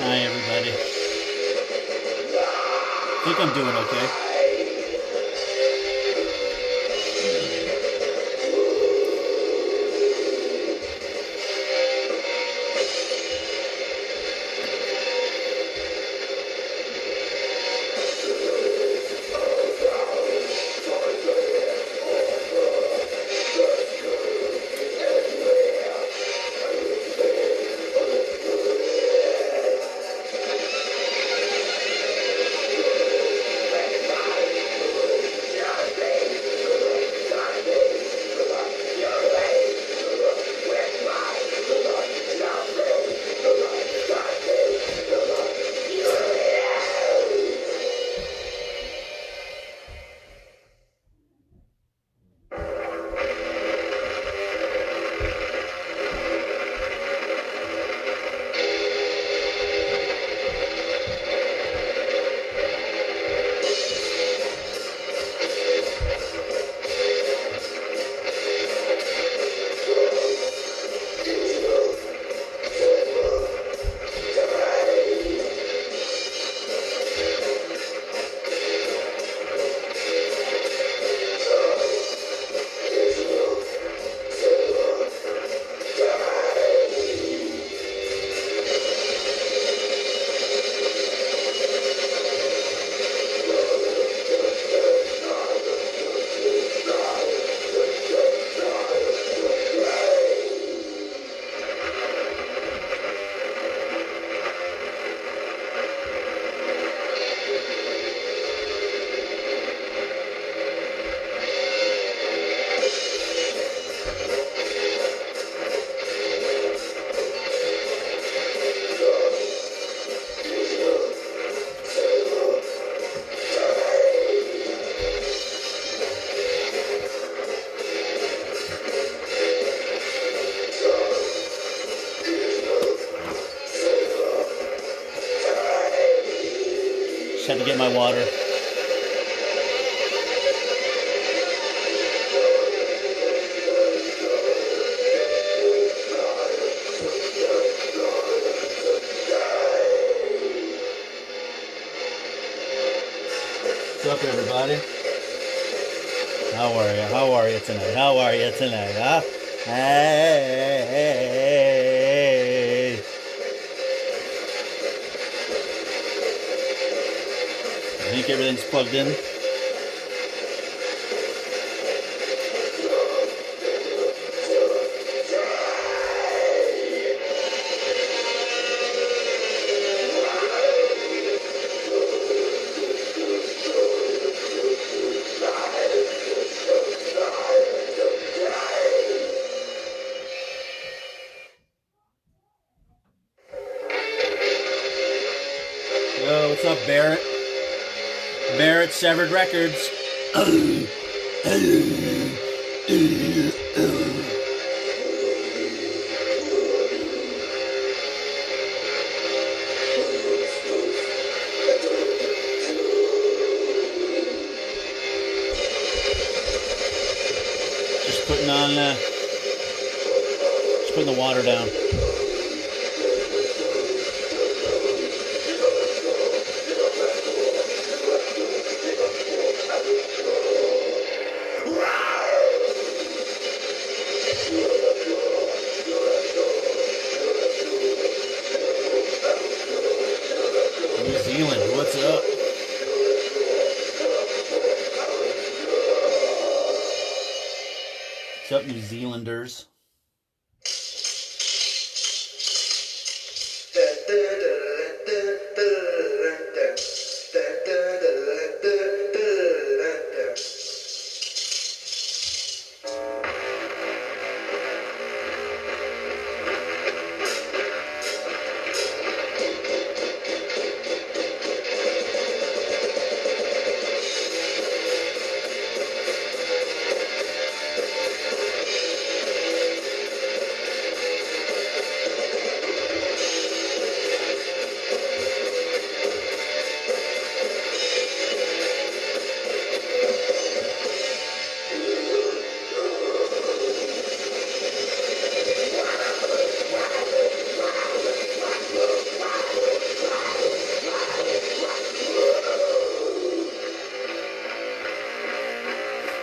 Hi, everybody. I think I'm doing okay. Had to get my water. What's up, everybody? How are you? How are you tonight? How are you tonight, huh? Hey. I think everything's plugged in. Yo, what's up, Barrett? Barrett Severed Records. Just putting on, just putting the water down. New Zealand, what's up? What's up, New Zealanders?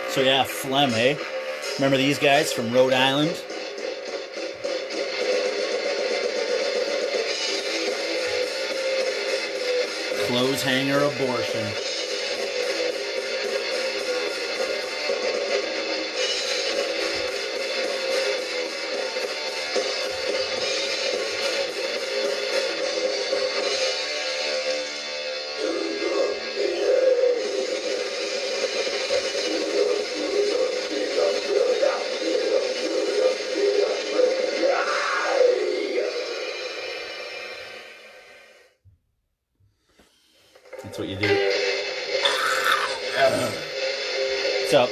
So yeah, phlegm, eh? Remember these guys from Rhode Island? Clothes hanger abortion. That's what you do. What's up?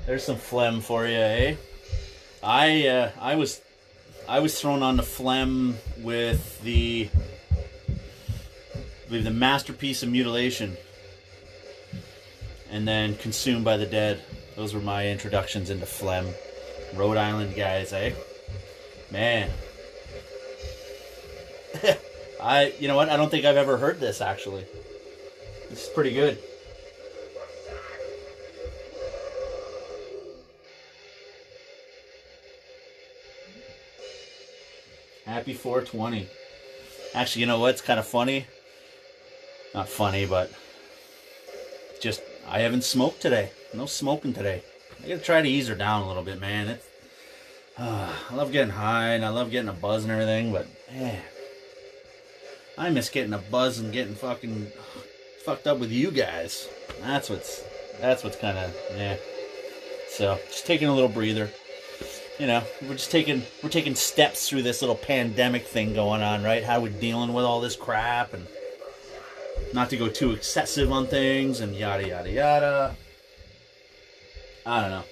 There's some phlegm for you, eh? I was thrown on the phlegm with the Masterpiece of Mutilation, and then Consumed by the Dead. Those were my introductions into phlegm. Rhode Island guys, eh? Man. You know what? I don't think I've ever heard this, actually. This is pretty good. Happy 420. Actually, you know what's kind of funny? Not funny, but just, I haven't smoked today. No smoking today. I gotta try to ease her down a little bit, man. It's, I love getting high and I love getting a buzz and everything, but man, I miss getting a buzz and getting fucking fucked up with you guys. That's what's kind of, yeah. So just taking a little breather. You know, we're taking steps through this little pandemic thing going on, right? How we're dealing with all this crap and not to go too excessive on things and yada yada yada. I don't know.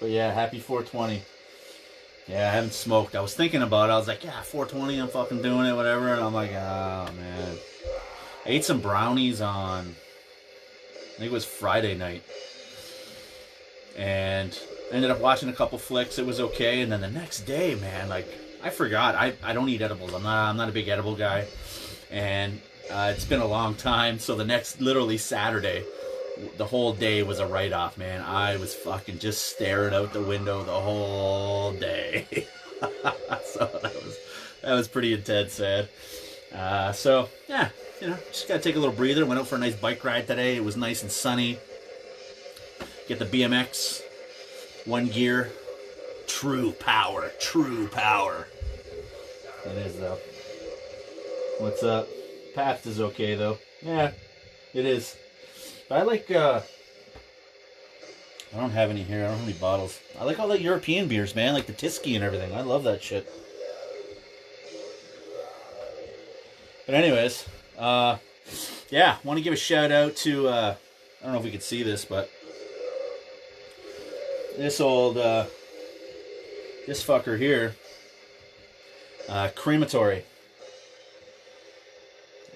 But yeah, happy 420. Yeah, I haven't smoked. I was thinking about it. I was like, yeah, 420, I'm fucking doing it, whatever. And I'm like, oh, man. I ate some brownies on, I think it was Friday night. And ended up watching a couple flicks. It was okay. And then the next day, man, like, I forgot. I don't eat edibles. I'm not a big edible guy. And it's been a long time. So the next, literally Saturday, the whole day was a write-off, man. I was fucking just staring out the window the whole day. So that was pretty intense, man. So yeah, you know, just gotta take a little breather. Went out for a nice bike ride today. It was nice and sunny. Get the BMX, one gear, true power, true power. It is though. What's up? Pabst is okay though. Yeah, it is. I like, I don't have any here. I don't have any bottles. I like all the European beers, man. Like the Tyskie and everything. I love that shit. But anyways, yeah, want to give a shout out to, I don't know if we could see this, but this old, this fucker here, crematory.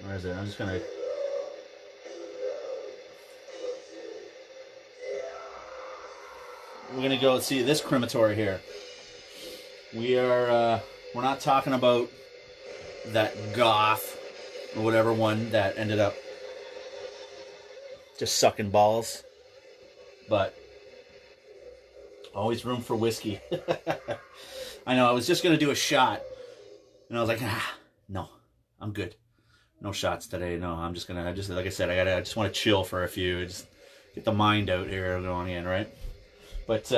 Where is it? I'm just gonna. We're gonna go see this crematory here. We're not talking about that goth or whatever one that ended up just sucking balls, but always room for whiskey. I know. I was just gonna do a shot, and I was like, no, I'm good. No shots today. No, I'm just gonna. Like I said, I just want to chill for a few. Just get the mind out here going in, right? But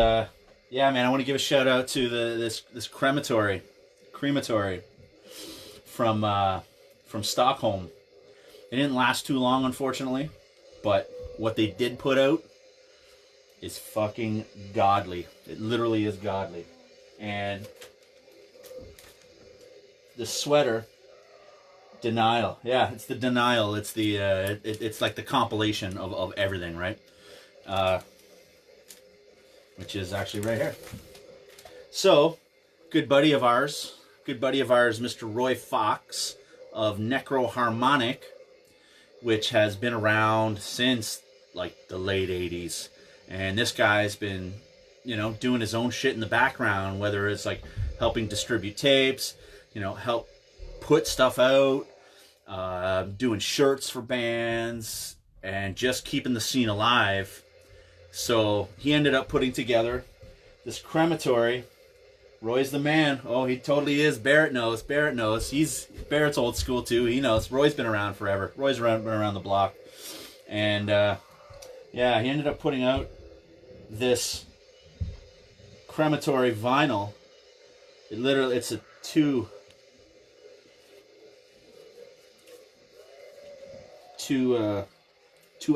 yeah, man, I want to give a shout out to this crematory from Stockholm. It didn't last too long, unfortunately, but what they did put out is fucking godly. It literally is godly. And the sweater, Denial. Yeah, it's the Denial. It's the it's like the compilation of everything, right? Which is actually right here. So, good buddy of ours, Mr. Roy Fox of Necroharmonic, which has been around since like the late 80s. And this guy's been, you know, doing his own shit in the background, whether it's like helping distribute tapes, you know, help put stuff out, doing shirts for bands, and just keeping the scene alive. So he ended up putting together this crematory. Roy's the man. Oh, he totally is. Barrett knows. Barrett's old school too. He knows. Roy's been around forever. Roy's been around the block. And yeah, he ended up putting out this crematory vinyl. It's a two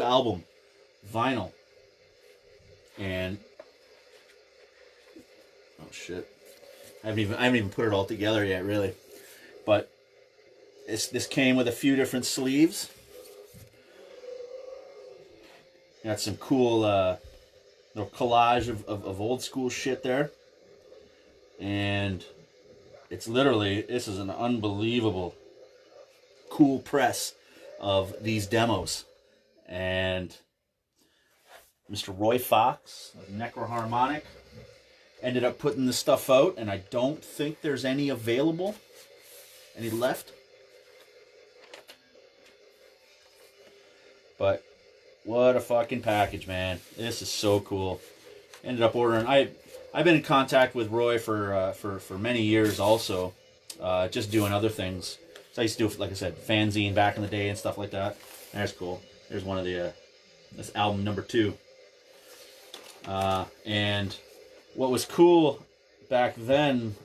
album vinyl. And oh shit, I haven't even put it all together yet, really. But this came with a few different sleeves. Got some cool little collage of old school shit there, and it's literally, this is an unbelievable cool press of these demos. And Mr. Roy Fox of Necroharmonic ended up putting this stuff out, and I don't think there's any available, any left. But what a fucking package, man! This is so cool. Ended up ordering. I've been in contact with Roy for many years, also, just doing other things. So I used to do, like I said, fanzine back in the day and stuff like that. That's cool. There's one of the this album number 2. And what was cool back then,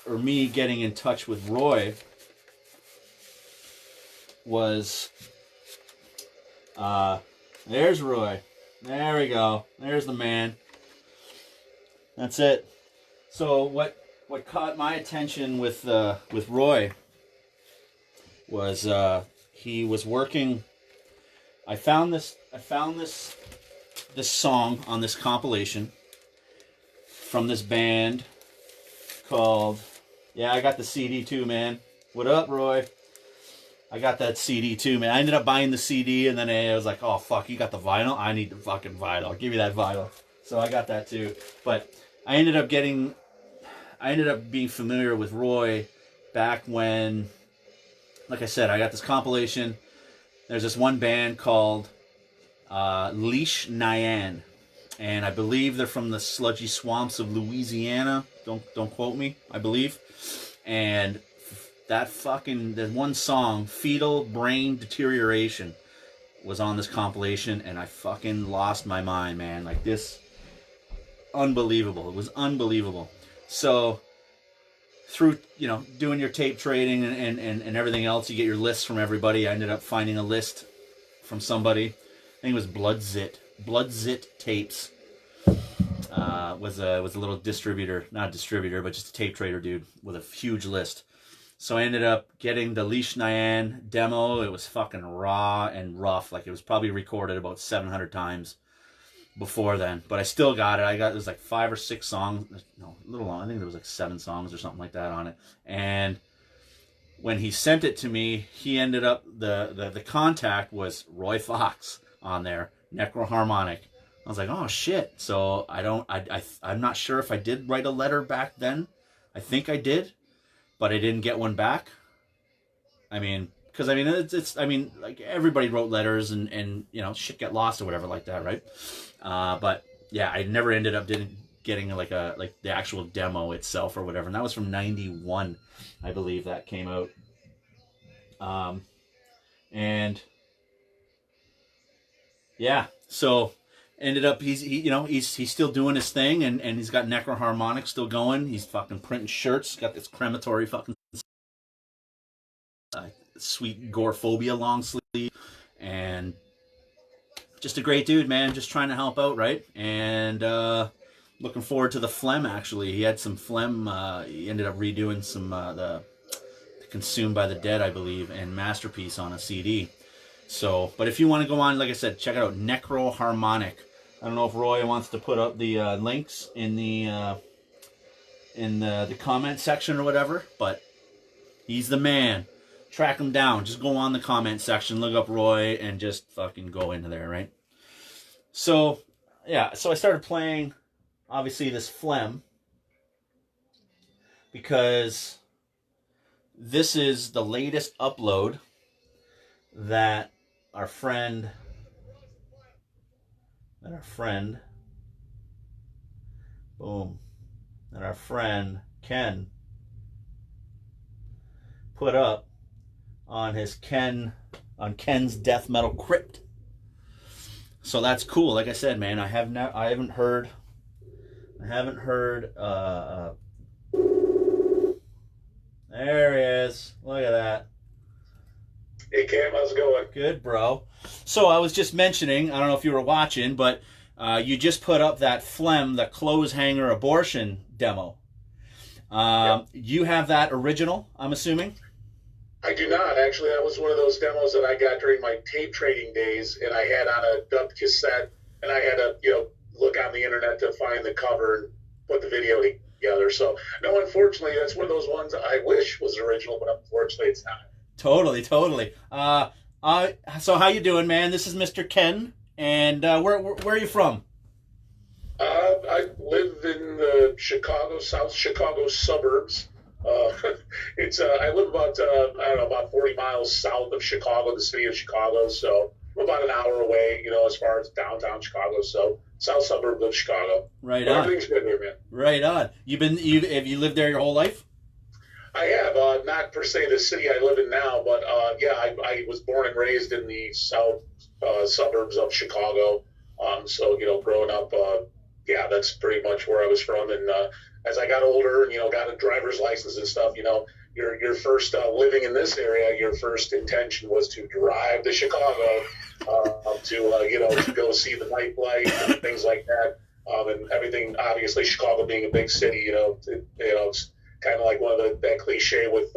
or me getting in touch with Roy, was there's Roy. There we go. There's the man. That's it. So what caught my attention with Roy was he was working. I found this song on this compilation from this band called, yeah, I got the CD too, man. What up, Roy? I got that CD too, man. I ended up buying the CD, and then I was like, oh fuck, you got the vinyl? I need the fucking vinyl. I'll give you that vinyl. So I got that too. But I ended up being familiar with Roy back when, like I said, I got this compilation. There's this one band called Leash Nyan, and I believe they're from the sludgy swamps of Louisiana. Don't quote me, I believe. And there's one song, Fetal Brain Deterioration, was on this compilation, and I fucking lost my mind, man. Like, this, unbelievable. It was unbelievable. So through, you know, doing your tape trading and everything else, you get your lists from everybody. I ended up finding a list from somebody. I think it was Bloodzit Tapes. Was a little distributor, not a distributor, but just a tape trader dude with a huge list. So I ended up getting the Leash Nyan demo. It was fucking raw and rough. Like, it was probably recorded about 700 times before then. But I still got it. It was like 5 or 6 songs. No, a little long. I think there was like 7 songs or something like that on it. And when he sent it to me, he ended up, the contact was Roy Fox on there, Necroharmonic. I was like, oh shit. So I'm not sure if I did write a letter back then. I think I did, but I didn't get one back. I mean, because it's like everybody wrote letters and you know, shit get lost or whatever like that, right? But yeah, I never ended up getting like the actual demo itself or whatever. And that was from 91, I believe that came out. And yeah, so ended up he's still doing his thing, and he's got Necroharmonic still going. He's fucking printing shirts, got this crematory fucking sweet Gorephobia long sleeve, and just a great dude, man. Just trying to help out, right? And looking forward to the Phlegm. Actually, he had some Phlegm. He ended up redoing some the Consumed by the Dead, I believe, and Masterpiece on a CD. So, but if you want to go on, like I said, check it out, Necroharmonic. I don't know if Roy wants to put up the links in the comment section or whatever, but he's the man. Track him down. Just go on the comment section, look up Roy, and just fucking go into there, right? So, yeah, so I started playing, obviously, this Phlegm, because this is the latest upload that our friend Ken put up on Ken's Death Metal Crypt. So that's cool. Like I said, man, I haven't heard there he is. Look at that. Hey Cam, how's it going? Good, bro. So I was just mentioning, I don't know if you were watching, but you just put up that Phlegm, the clothes hanger abortion demo. Yep. You have that original, I'm assuming? I do not. Actually, that was one of those demos that I got during my tape trading days, and I had on a dubbed cassette, and I had to, look on the internet to find the cover and put the video together. So, no, unfortunately, that's one of those ones I wish was original, but unfortunately it's not. Totally. So how you doing, man? This is Mr. Ken, and where are you from? I live in the South Chicago suburbs. I live about 40 miles south of Chicago, the city of Chicago. So I'm about an hour away, as far as downtown Chicago. So south suburb of Chicago. Right on. Everything's good here, man. Right on. Have you lived there your whole life? I have, not per se the city I live in now, but I was born and raised in the south suburbs of Chicago. So growing up, that's pretty much where I was from. And as I got older and got a driver's license and stuff, your first living in this area, your first intention was to drive to Chicago to go see the nightlife and things like that. And everything, obviously, Chicago being a big city, it's kind of like one of that cliche with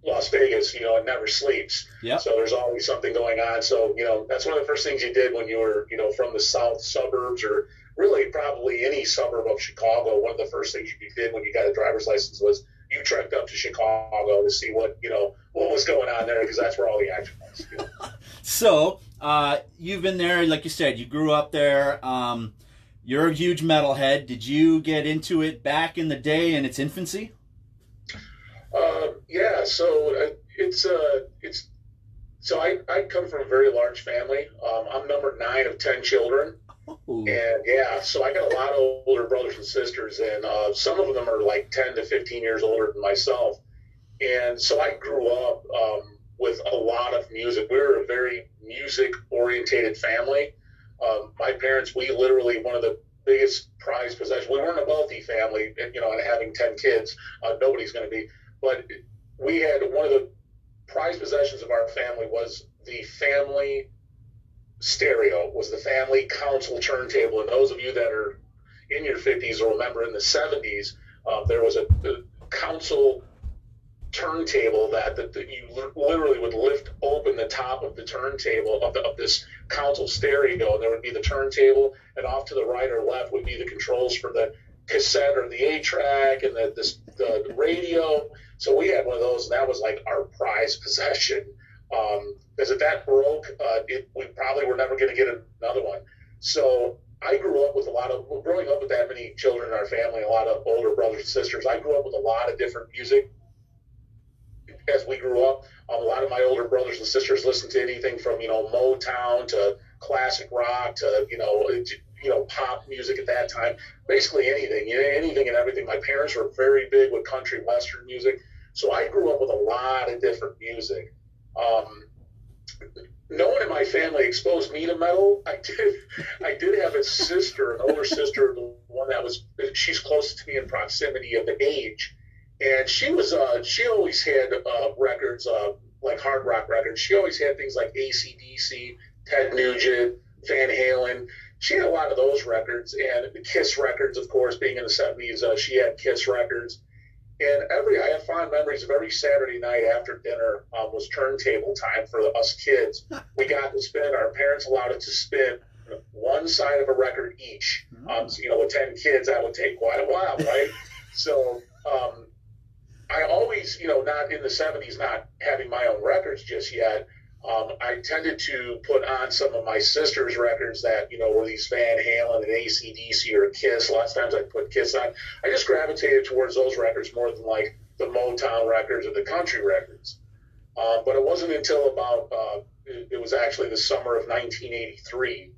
Las Vegas, it never sleeps. Yeah. So there's always something going on. So, that's one of the first things you did when you were, from the south suburbs, or really probably any suburb of Chicago. One of the first things you did when you got a driver's license was you trekked up to Chicago to see what was going on there, because that's where all the action was. So, you've been there, like you said, you grew up there. You're a huge metalhead. Did you get into it back in the day in its infancy? Yeah, so I come from a very large family. I'm number 9 of 10 children. Ooh. And so I got a lot of older brothers and sisters, and some of them are like 10 to 15 years older than myself. And so I grew up with a lot of music. We were a very music-orientated family. My parents, we literally, one of the biggest prized possessions, we weren't a wealthy family, and having 10 kids, nobody's going to be, but we had one of the prized possessions of our family was the family stereo, was the family console turntable. And those of you that are in your 50s will remember in the 70s, there was a console turntable that you literally would lift open the top of the turntable of this console stereo, and there would be the turntable, and off to the right or left would be the controls for the cassette or the 8-track and the radio. So we had one of those, and that was like our prized possession. Because if that broke, we probably were never going to get another one. So I grew up with growing up with that many children in our family, a lot of older brothers and sisters. I grew up with a lot of different music as we grew up. A lot of my older brothers and sisters listened to anything from, Motown to classic rock to, pop music at that time. Basically anything and everything. My parents were very big with country western music. So I grew up with a lot of different music. No one in my family exposed me to metal. I did have a sister, an older sister, the one she's closest to me in proximity of the age. And she always had records, like hard rock records. She always had things like AC/DC, Ted Nugent, Van Halen. She had a lot of those records, and the Kiss records, of course, being in the 70s, she had Kiss records. And I have fond memories of every Saturday night after dinner was turntable time for us kids. We got to spin, our parents allowed us to spin one side of a record each. So, with 10 kids, that would take quite a while, right? So I always, not in the 70s, not having my own records just yet, I tended to put on some of my sister's records that, were these Van Halen and AC/DC or Kiss. Lots of times I'd put Kiss on. I just gravitated towards those records more than like the Motown records or the country records. But it wasn't until about, it was actually the summer of 1983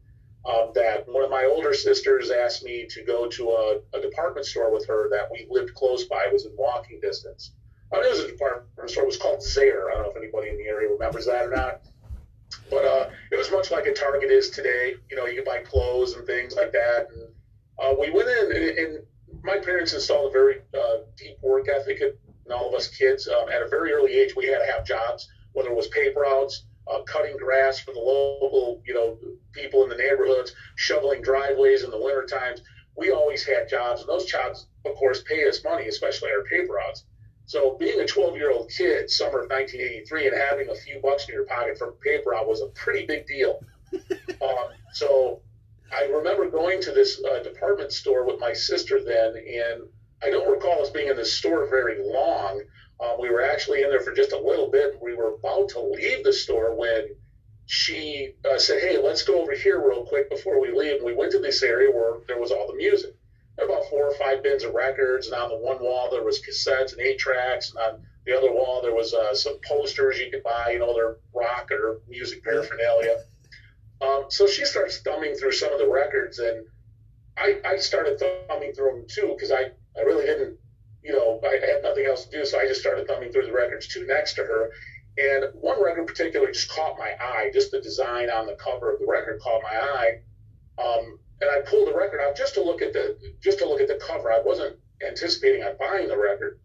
that one of my older sisters asked me to go to a department store with her that we lived close by. It was in walking distance. It was a department store. It was called Zare. I don't know if anybody in the area remembers that or not. But it was much like a Target is today. You could buy clothes and things like that. And we went in, and my parents installed a very deep work ethic in all of us kids. At a very early age, we had to have jobs, whether it was paper routes, cutting grass for the local, people in the neighborhoods, shoveling driveways in the winter times. We always had jobs, and those jobs, of course, paid us money, especially our paper routes. So being a 12-year-old kid, summer of 1983, and having a few bucks in your pocket for a paper route was a pretty big deal. So I remember going to this department store with my sister then, and I don't recall us being in this store very long. We were actually in there for just a little bit. We were about to leave the store when she said, "Hey, let's go over here real quick before we leave." And we went to this area where there was all the music. There were about 4 or 5 bins of records, and on the one wall there was cassettes and 8-tracks, and on the other wall there was some posters you could buy, their rock or music paraphernalia. So she starts thumbing through some of the records, and I started thumbing through them too, because I really didn't, I had nothing else to do, so I just started thumbing through the records too next to her. And one record in particular just caught my eye. Just the design on the cover of the record caught my eye. And I pulled the record out just to look at the cover. I wasn't anticipating on buying the record.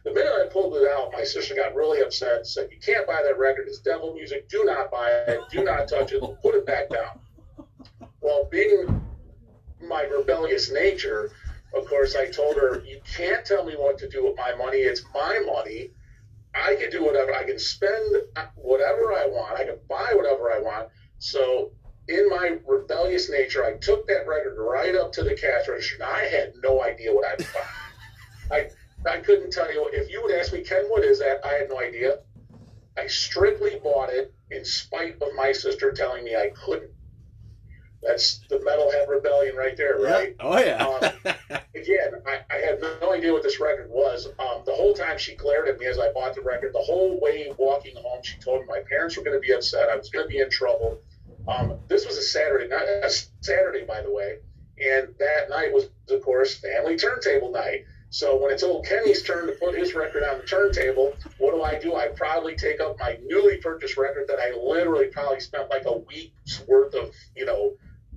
The minute I pulled it out, my sister got really upset and said, "You can't buy that record. It's devil music. Do not buy it. Do not touch it. Put it back down." Well, being my rebellious nature, of course, I told her, "You can't tell me what to do with my money. It's my money. I can do whatever. I can spend whatever I want. I can buy whatever I want." So in my rebellious nature, I took that record right up to the cash register, and I had no idea what I was buying. I couldn't tell you. If you would ask me, "Ken, what is that?" I had no idea. I strictly bought it in spite of my sister telling me I couldn't. That's the metalhead rebellion right there, right? Yeah. Oh, yeah. Again, I had no idea what this record was. The whole time she glared at me as I bought the record. The whole way walking home, she told me my parents were going to be upset. I was going to be in trouble. This was a Saturday night, by the way, and that night was, of course, family turntable night. So when it's old Kenny's turn to put his record on the turntable, what do? I probably take up my newly purchased record that I literally probably spent like a week's worth of,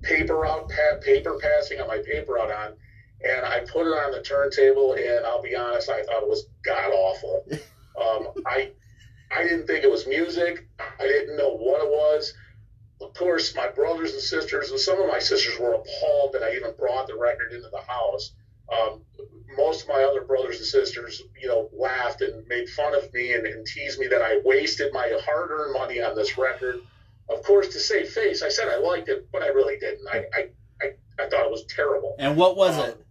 paper passing on my paper route on, and I put it on the turntable, and I'll be honest, I thought it was god-awful. I didn't think it was music. I didn't know what it was. Of course, my brothers and sisters, and some of my sisters were appalled that I even brought the record into the house. Most of my other brothers and sisters, laughed and made fun of me and teased me that I wasted my hard-earned money on this record. Of course, to save face, I said I liked it, but I really didn't. I thought it was terrible. And what was it?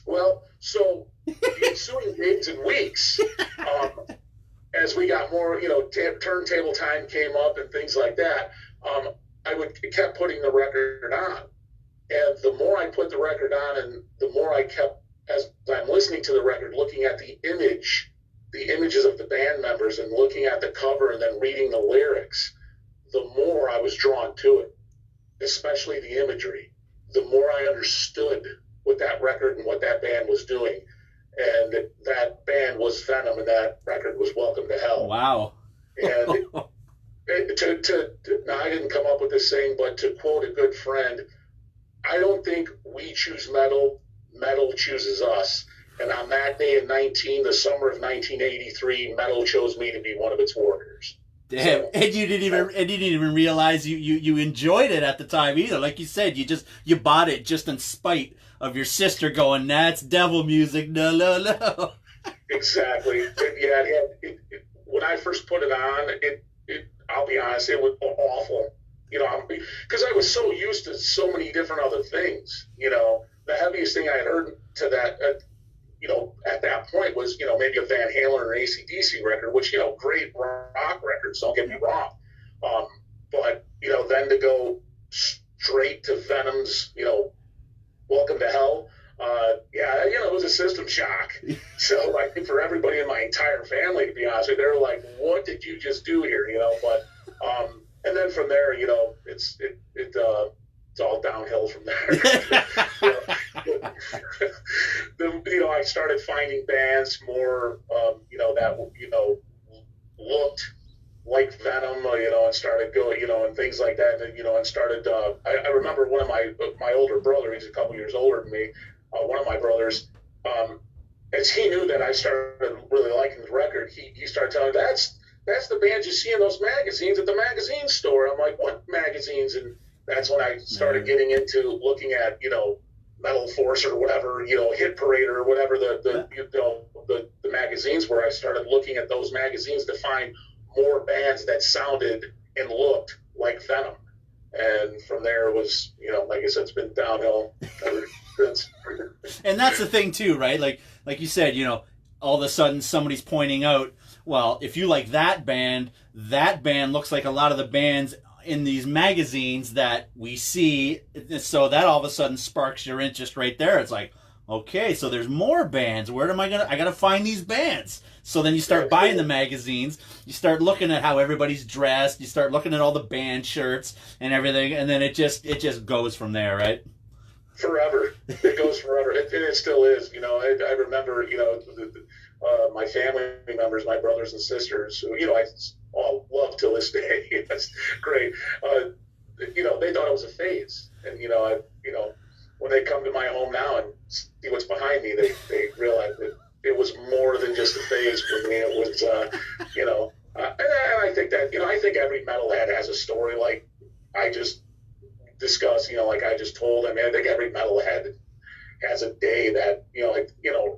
Well, so the ensuing days and weeks, as we got more, turntable time came up and things like that, I kept putting the record on. And the more I put the record on and the more I kept, as I'm listening to the record, looking at the images of the band members and looking at the cover and then reading the lyrics, the more I was drawn to it, especially the imagery. The more I understood what that record and what that band was doing. And that band was Venom and that record was Welcome to Hell. Wow. And now I didn't come up with this saying, but to quote a good friend, I don't think we choose metal, metal chooses us. And on that day in the summer of 1983, metal chose me to be one of its warriors. Damn. So, and you didn't even realize you enjoyed it at the time either. Like you said, you bought it just in spite of your sister going, that's devil music, no. Exactly. When I first put it on, I'll be honest, it was awful. Because I was so used to so many different other things. The heaviest thing I had heard to that, at that point was, maybe a Van Halen or an AC/DC record, which, great rock records, don't get me wrong. But, then to go straight to Venom's, Welcome to Hell, it was a system shock. So, like, for everybody in my entire family, to be honest with you, they were like, what did you just do here, But, and then from there, it's all downhill from there. I started finding bands more, that, looked like Venom, and started going, and things like that. And started, I remember one of my older brother, he's a couple years older than me, one of my brothers, as he knew that I started really liking the record, he started telling me, that's the band you see in those magazines at the magazine store. I'm like, what magazines? And that's when I started getting into looking at, Metal Force or whatever, Hit Parade or whatever the magazines were. I started looking at those magazines to find more bands that sounded and looked like Venom. And from there it was, like I said, it's been downhill ever since. And that's the thing too, right? Like you said, all of a sudden somebody's pointing out, well, if you like that band looks like a lot of the bands in these magazines that we see, so that all of a sudden sparks your interest right there. It's like, okay, so there's more bands. Where am I gotta find these bands? So then you start buying the magazines, you start looking at how everybody's dressed, you start looking at all the band shirts and everything, and then it just goes from there, right? Forever. It goes forever. And it still is. I remember, my family members, my brothers and sisters, who, I all love to this day. That's great. They thought it was a phase. And, when they come to my home now and see what's behind me, they realize that it was more than just a phase for me. It was, and I think that, I think every metalhead has a story like I just discussed, like I just told. I mean, I think every metalhead has a day that,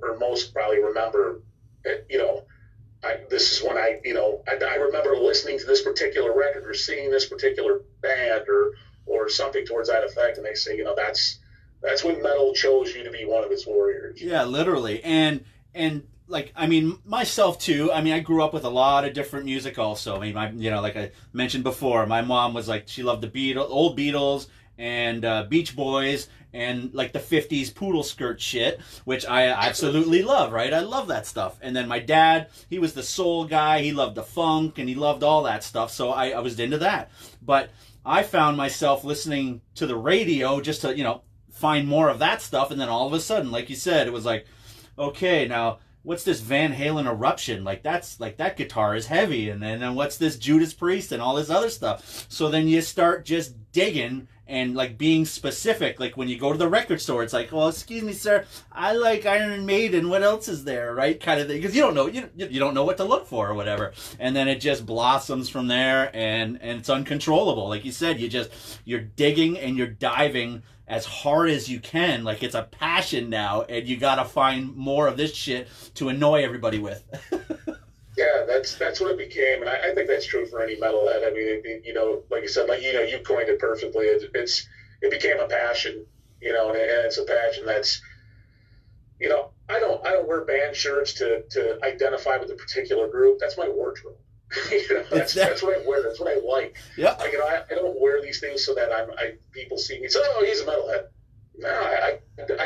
or most probably remember, this is when I remember listening to this particular record or seeing this particular band or something towards that effect, and they say, that's when metal chose you to be one of its warriors. Yeah, literally. And like, I mean, myself too. I mean, I grew up with a lot of different music also. I mean, like I mentioned before, my mom was like, she loved the old Beatles and Beach Boys and like the 50s poodle skirt shit, which I absolutely love, right? I love that stuff. And then my dad, he was the soul guy. He loved the funk and he loved all that stuff. So I was into that. But I found myself listening to the radio just to, find more of that stuff. And then all of a sudden, like you said, it was like, okay, now what's this Van Halen Eruption? Like that guitar is heavy. And then what's this Judas Priest and all this other stuff? So then you start just digging and like being specific. Like when you go to the record store, it's like, well, excuse me, sir, I like Iron Maiden. What else is there, right? Kind of thing, because you don't know you don't know what to look for or whatever, and then it just blossoms from there, and it's uncontrollable. Like you said, you're digging and you're diving as hard as you can, like it's a passion now, and you gotta find more of this shit to annoy everybody with. Yeah, that's what it became, and I think that's true for any metalhead. I mean, like you said, like you coined it perfectly. It became a passion, and it's a passion that's, I don't wear band shirts to identify with a particular group. That's my wardrobe. That's what I wear. That's what I like. Yeah. I don't wear these things so that people see me and say, oh, he's a metalhead. No, I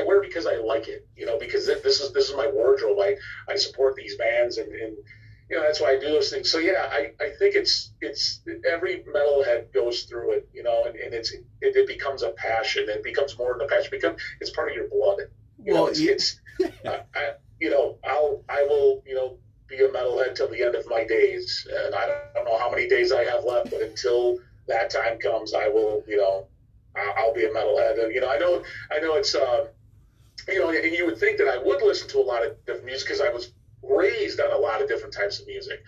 wear it because I like it. Because this is my wardrobe. I support these bands and that's why I do those things. So yeah, I think it's every metalhead goes through it, and it becomes a passion. It becomes more than a passion. It's part of your blood. I will be a metalhead till the end of my days, and I don't know how many days I have left, but until that time comes, I will, I'll be a metalhead. And I know it's and you would think that I would listen to a lot of different music because I was raised on a lot of different types of music,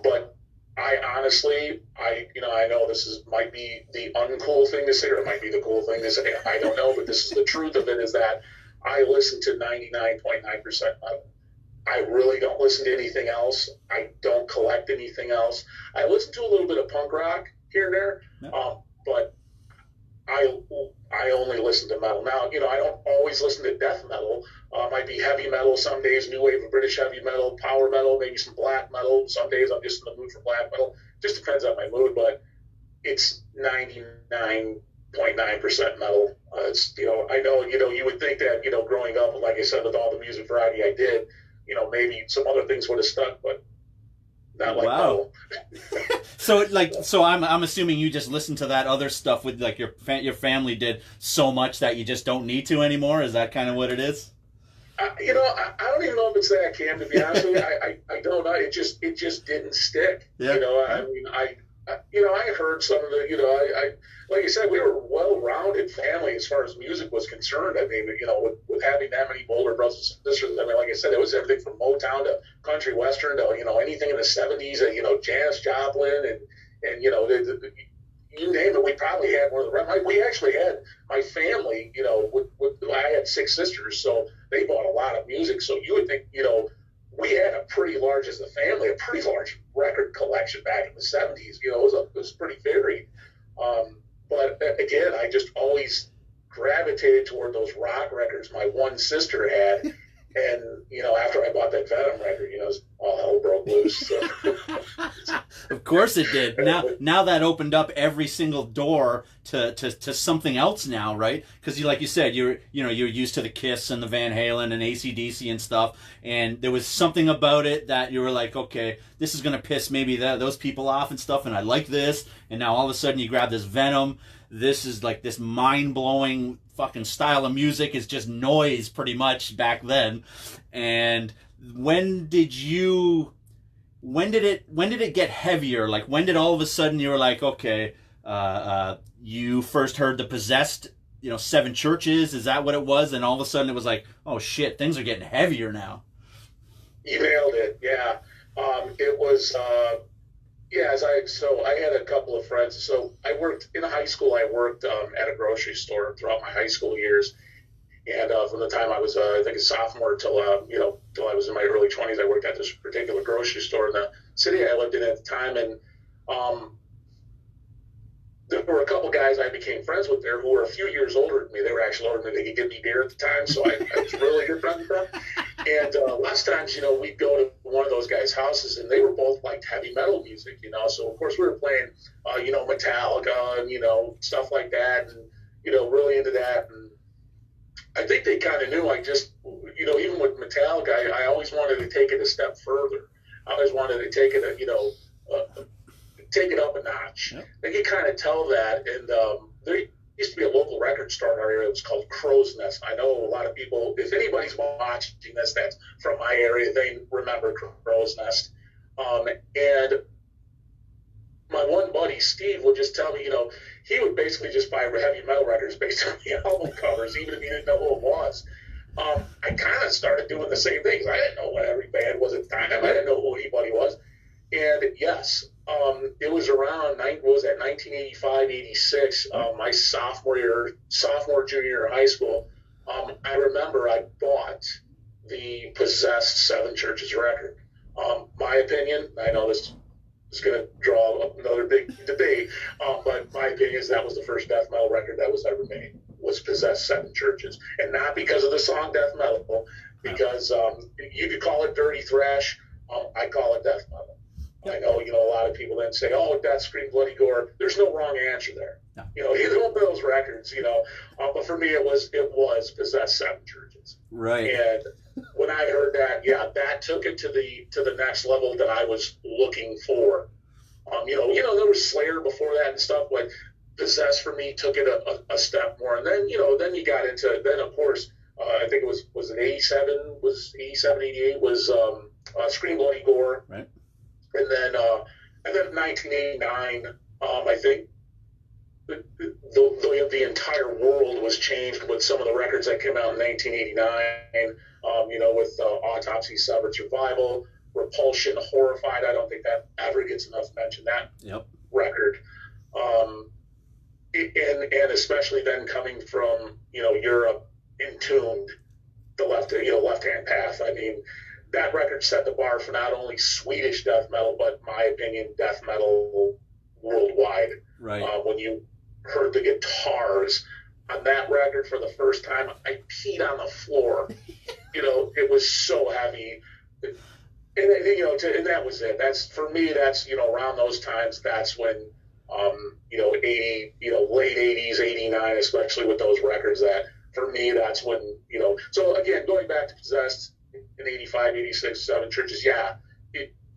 but I honestly, I know this might be the uncool thing to say, or it might be the cool thing to say. I don't know, but this is the truth of it: is that I listen to 99.9% metal. I really don't listen to anything else. I don't collect anything else. I listen to a little bit of punk rock here and there, but I only listen to metal. Now, I don't always listen to death metal. Might be heavy metal some days, new wave of British heavy metal, power metal, maybe some black metal. Some days I'm just in the mood for black metal. Just depends on my mood, but it's 99.9% metal. I know, you would think that, growing up, like I said, with all the music variety I did, maybe some other things would have stuck, but not like metal. So I'm assuming you just listen to that other stuff with like your family did so much that you just don't need to anymore. Is that kind of what it is? I don't even know if it's that, Cam. To be honest with you, I don't know. It just didn't stick. Yeah. I mean, I heard some of the, like I said, we were a well-rounded family as far as music was concerned. I mean, with having that many older brothers and sisters, I mean, like I said, it was everything from Motown to country western to, anything in the 70s, Janis Joplin and you name it, we probably had one of the, we actually had, my family, I had 6 sisters, so they bought a lot of music, so you would think, we had a pretty large record collection back in the 70s. It was pretty varied. But again, I just always gravitated toward those rock records my one sister had. And, after I bought that Venom record, all hell broke loose. So. Of course it did. Now that opened up every single door to something else now, right? Because like you said, you're used to the Kiss and the Van Halen and AC/DC and stuff, and there was something about it that you were like, okay, this is gonna piss maybe those people off and stuff, and I like this, and now all of a sudden you grab this Venom. This is like this mind-blowing fucking style of music. Is just noise pretty much back then. And when did it get heavier? Like when did all of a sudden you were like, okay, you first heard the Possessed, 7 Churches, is that what it was? And all of a sudden it was like, oh shit, things are getting heavier now. You nailed it. Yeah. It was, I had a couple of friends. So I worked in high school. I worked at a grocery store throughout my high school years, and from the time I was, I think, a sophomore till I was in my early 20s, I worked at this particular grocery store in the city I lived in at the time, and there were a couple guys I became friends with there who were a few years older than me. They were actually older than me. They could give me beer at the time, so I was really good friends with them. And last times, we'd go to one of those guys' houses, and they were both liked heavy metal music, So of course we were playing, Metallica and stuff like that, and really into that. And I think they kind of knew. I just, even with Metallica, I always wanted to take it a step further. I always wanted to take it, take it up a notch. Yep. They could kind of tell that, and there used to be a local record store in our area. It was called Crow's Nest. I know a lot of people, if anybody's watching this that's from my area, they remember Crow's Nest. And my one buddy Steve would just tell me, he would basically just buy heavy metal records based on the album covers, even if he didn't know who it was. I kind of started doing the same things. I didn't know what every band was at the time. I didn't know who anybody was. And yes, it was around 1985, 86, my junior year of high school. I remember I bought the Possessed Seven Churches record. My opinion, I know this is going to draw up another big debate, but my opinion is that was the first death metal record that was ever made, was Possessed Seven Churches. And not because of the song death metal, because you could call it dirty thrash. I call it death metal. I know, a lot of people then say, oh, death, scream, bloody gore. There's no wrong answer there. No. Either one of those records, but for me, it was Possessed Seven Churches. Right. And when I heard that, that took it to the next level that I was looking for. There was Slayer before that and stuff, but Possessed for me took it a step more. And then, then you got into, then of course, I think it was it 87, 88 was Scream Bloody Gore. Right. And then 1989, I think the entire world was changed with some of the records that came out in 1989, with Autopsy, Severed Survival, Repulsion, Horrified. I don't think that ever gets enough mention, that record. And especially then coming from, Europe, Entombed, the Left-Hand Path. I mean, that record set the bar for not only Swedish death metal, but my opinion, death metal worldwide. Right. When you heard the guitars on that record for the first time, I peed on the floor. It was so heavy. And that was it. That's, for me, that's, around those times, that's when, 80, late 80s, 89, especially with those records, that for me, that's when, so again, going back to Possessed in 85, 86, Seven Churches,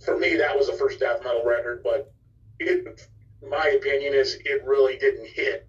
for me, that was the first death metal record, but my opinion is it really didn't hit.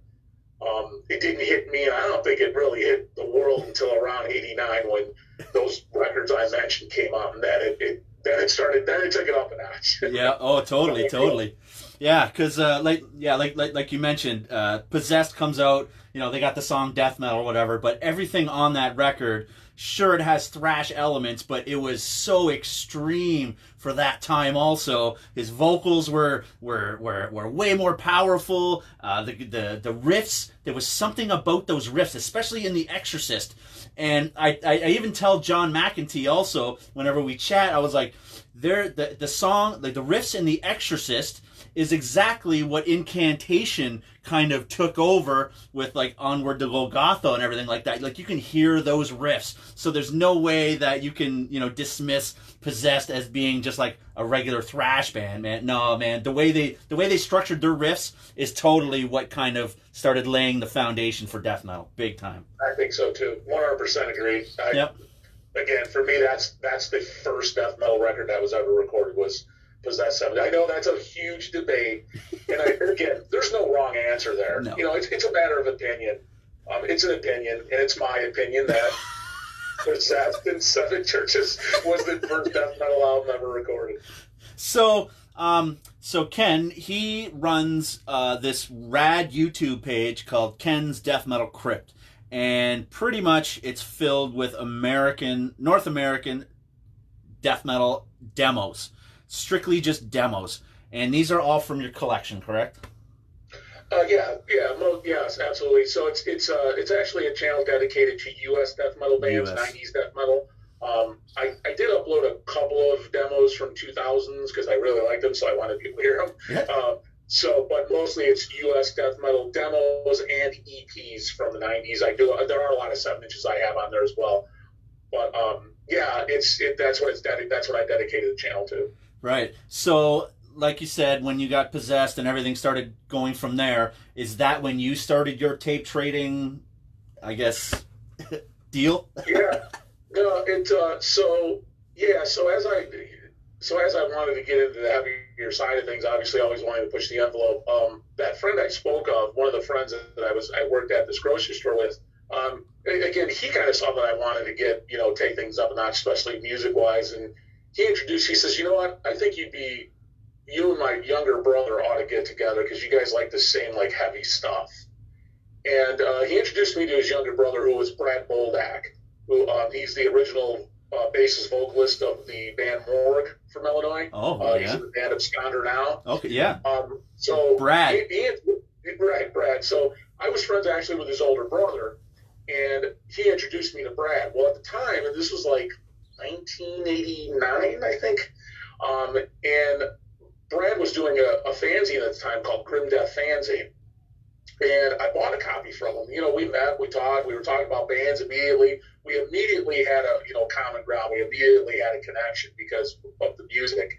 It didn't hit me, and I don't think it really hit the world until around 89 when those records I mentioned came out, and then it took it up a notch. Yeah. Oh, totally. Yeah, because like you mentioned, Possessed comes out. They got the song death metal or whatever, but everything on that record, sure, it has thrash elements, but it was so extreme for that time. Also, his vocals were way more powerful. The riffs, there was something about those riffs, especially in The Exorcist. And I even tell John McEntee also, whenever we chat, I was like, the song, like the riffs in The Exorcist is exactly what Incantation kind of took over with, like, Onward to Golgotha and everything like that. Like, you can hear those riffs. So there's no way that you can, dismiss Possessed as being just like a regular thrash band, man. No, man. The way they structured their riffs is totally what kind of started laying the foundation for death metal, big time. I think so too. 100% agree. Yep. Again, for me, that's the first death metal record that was ever recorded, was Possessed Seven. I know that's a huge debate, and again, there's no wrong answer there. No. It's a matter of opinion. It's an opinion, and it's my opinion that Possessed in Seven Churches was the first death metal album ever recorded. So Ken, he runs this rad YouTube page called Ken's Death Metal Crypt, and pretty much it's filled with North American death metal demos. Strictly just demos, and these are all from your collection, correct? Yes, absolutely. So it's actually a channel dedicated to U.S. death metal bands, 90s death metal. I did upload a couple of demos from 2000s because I really liked them, so I wanted people to hear them. Yeah. But mostly it's U.S. death metal demos and EPs from the 90s. There are a lot of 7-inches I have on there as well. But that's what I dedicated the channel to. Right. So, like you said, when you got Possessed and everything started going from there, is that when you started your tape trading, I guess, deal? Yeah. No, so as I wanted to get into the heavier side of things, obviously I always wanted to push the envelope. That friend I spoke of, one of the friends that I worked at this grocery store with, again, he kind of saw that I wanted to get, take things up a notch, especially music-wise, and he says, you know what, I think you'd be you and my younger brother ought to get together because you guys like the same like heavy stuff. And he introduced me to his younger brother, who was Brad Boldak, who he's the original bassist vocalist of the band Morgue from Illinois. Oh, yeah. He's in the band Absconder now. Okay, yeah. So Brad. Brad. So I was friends actually with his older brother, and he introduced me to Brad. Well, at the time, and this was like 1989, I think, and Brad was doing a fanzine at the time called Grim Death Fanzine. And I bought a copy from him. You know, we met, we talked, we were talking about bands immediately. We immediately had a, common ground. We immediately had a connection because of the music.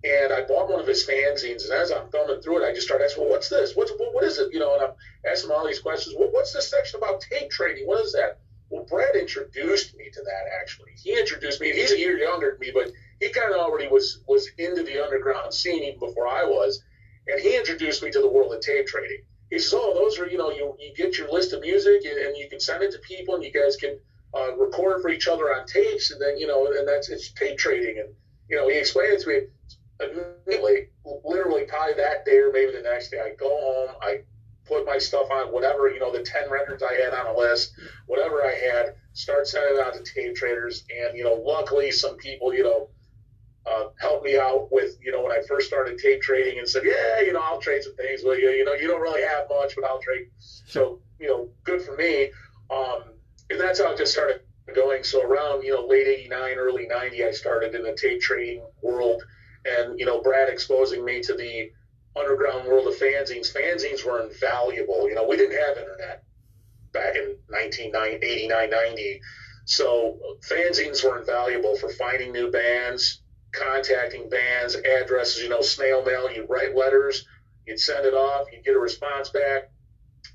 And I bought one of his fanzines, and as I'm thumbing through it, I just started asking, well, what's this? What is it? And I'm asking him all these questions. Well, what's this section about tape trading? What is that? Well, Brad introduced me to that, actually. He introduced me. He's a year younger than me, but he kind of already was into the underground scene even before I was. And he introduced me to the world of tape trading. He says, oh, those are, you get your list of music and you can send it to people and you guys can record for each other on tapes. And then, and it's tape trading. And, he explained it to me immediately, literally probably that day or maybe the next day. I go home, I put my stuff on, whatever, the 10 records I had on a list, whatever I had, start sending it out to tape traders. And, luckily some people, helped me out with, when I first started tape trading and said, yeah, I'll trade some things with you. You don't really have much, but I'll trade. So, good for me. And that's how it just started going. So around, late 89, early 90, I started in the tape trading world. And, Brad exposing me to the underground world of fanzines. Fanzines were invaluable. We didn't have internet back in 1989, 90. So fanzines were invaluable for finding new bands, contacting bands, addresses, snail mail. You'd write letters, you'd send it off, you'd get a response back.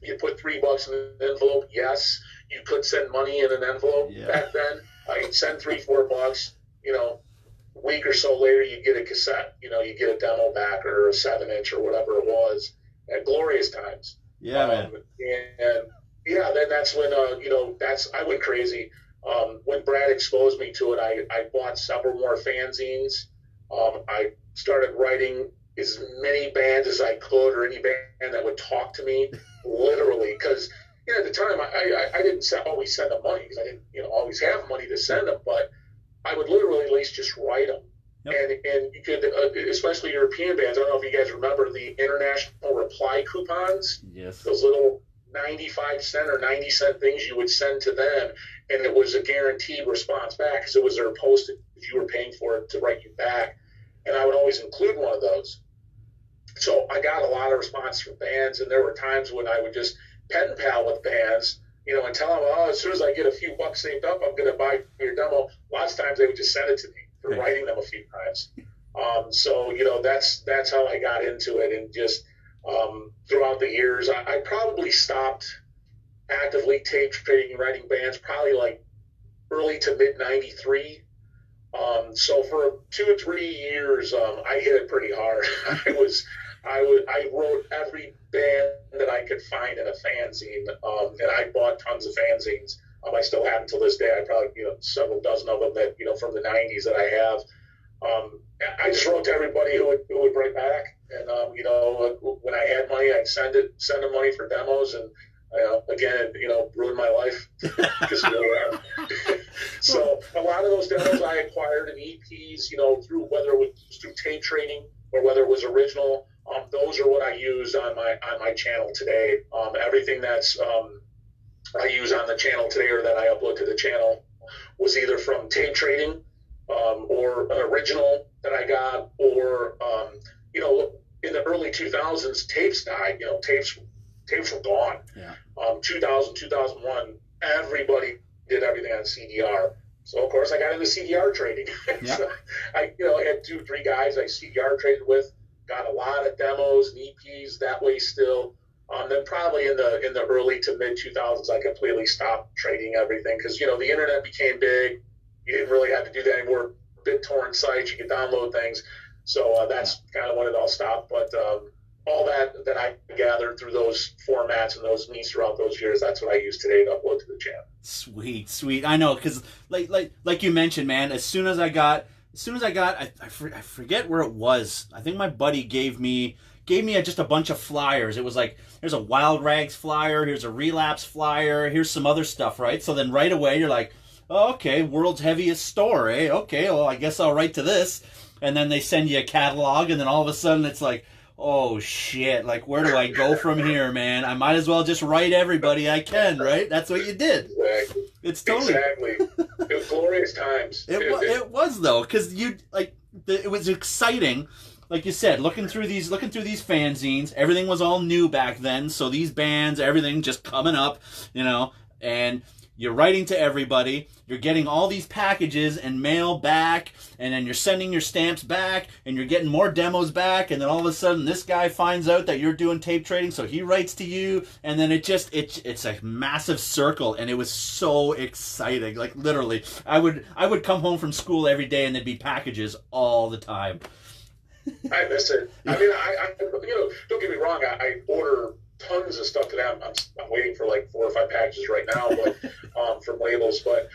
You put $3 in an envelope. Yes, you could send money in an envelope back then. You'd send $3-4. A week or so later, you'd get a cassette. You get a demo back or a 7-inch or whatever it was. At glorious times. Yeah, man. And then that's when I went crazy. When Brad exposed me to it, I bought several more fanzines. I started writing as many bands as I could, or any band that would talk to me, literally. Because at the time, I didn't always send them money because I didn't always have money to send them, but I would literally at least just write them. Yep. And you could, especially European bands. I don't know if you guys remember the international reply coupons. Yes. Those little 95-cent or 90-cent things you would send to them, and it was a guaranteed response back because it was their postage you were paying for it to write you back. And I would always include one of those. So I got a lot of response from bands, and there were times when I would just pen and pal with bands, and tell them, oh, as soon as I get a few bucks saved up, I'm going to buy your demo. Lots of times they would just send it to me for writing them a few times. So that's how I got into it, and just throughout the years, I probably stopped actively tape trading and writing bands probably like early to mid 93. So for 2 or 3 years, I hit it pretty hard. I wrote every band that I could find in a fanzine, and I bought tons of fanzines. I still have them to this day. I probably several dozen of them that from the 90s that I have. I just wrote to everybody who would write back, and when I had money, I'd send them money for demos, and again, it ruined my life because so a lot of those demos I acquired in EPs, through whether it was through tape trading or whether it was original. Those are what I use on my channel today. Everything that's I use on the channel today or that I upload to the channel was either from tape trading or an original that I got, or in the early 2000s, tapes died. Tapes were gone. Yeah. 2000, 2001, everybody did everything on CDR. So of course I got into CDR trading. Yeah. So I had 2 or 3 guys I CDR traded with, got a lot of demos and EPs that way still. Then probably in the early to mid 2000s, I completely stopped trading everything because the internet became big. You didn't really have to do that anymore. BitTorrent sites, you could download things. So that's kind of when it all stopped. But all that I gathered through those formats and those needs throughout those years, that's what I use today to upload to the channel. Sweet. I know, because like you mentioned, man, as soon as I got as soon as I got, I forget where it was. I think my buddy gave me just a bunch of flyers. It was like, here's a Wild Rags flyer, here's a Relapse flyer, here's some other stuff, right? So then right away you're like, oh, okay, world's heaviest store, eh? Okay, well, I guess I'll write to this. And then they send you a catalog, and then all of a sudden it's like, oh shit, like where do I go from here, man? I might as well just write everybody I can, right? That's what you did. Exactly. It's totally... Exactly. It was glorious times. It was though, because it was exciting. Like you said, looking through these fanzines, everything was all new back then. So these bands, everything just coming up, and you're writing to everybody. You're getting all these packages and mail back, and then you're sending your stamps back, and you're getting more demos back, and then all of a sudden this guy finds out that you're doing tape trading, so he writes to you, and then it's a massive circle, and it was so exciting. Like literally, I would come home from school every day, and there'd be packages all the time. I miss it. I mean, I don't get me wrong. I order tons of stuff today. I'm waiting for like 4 or 5 packages right now, but from labels. But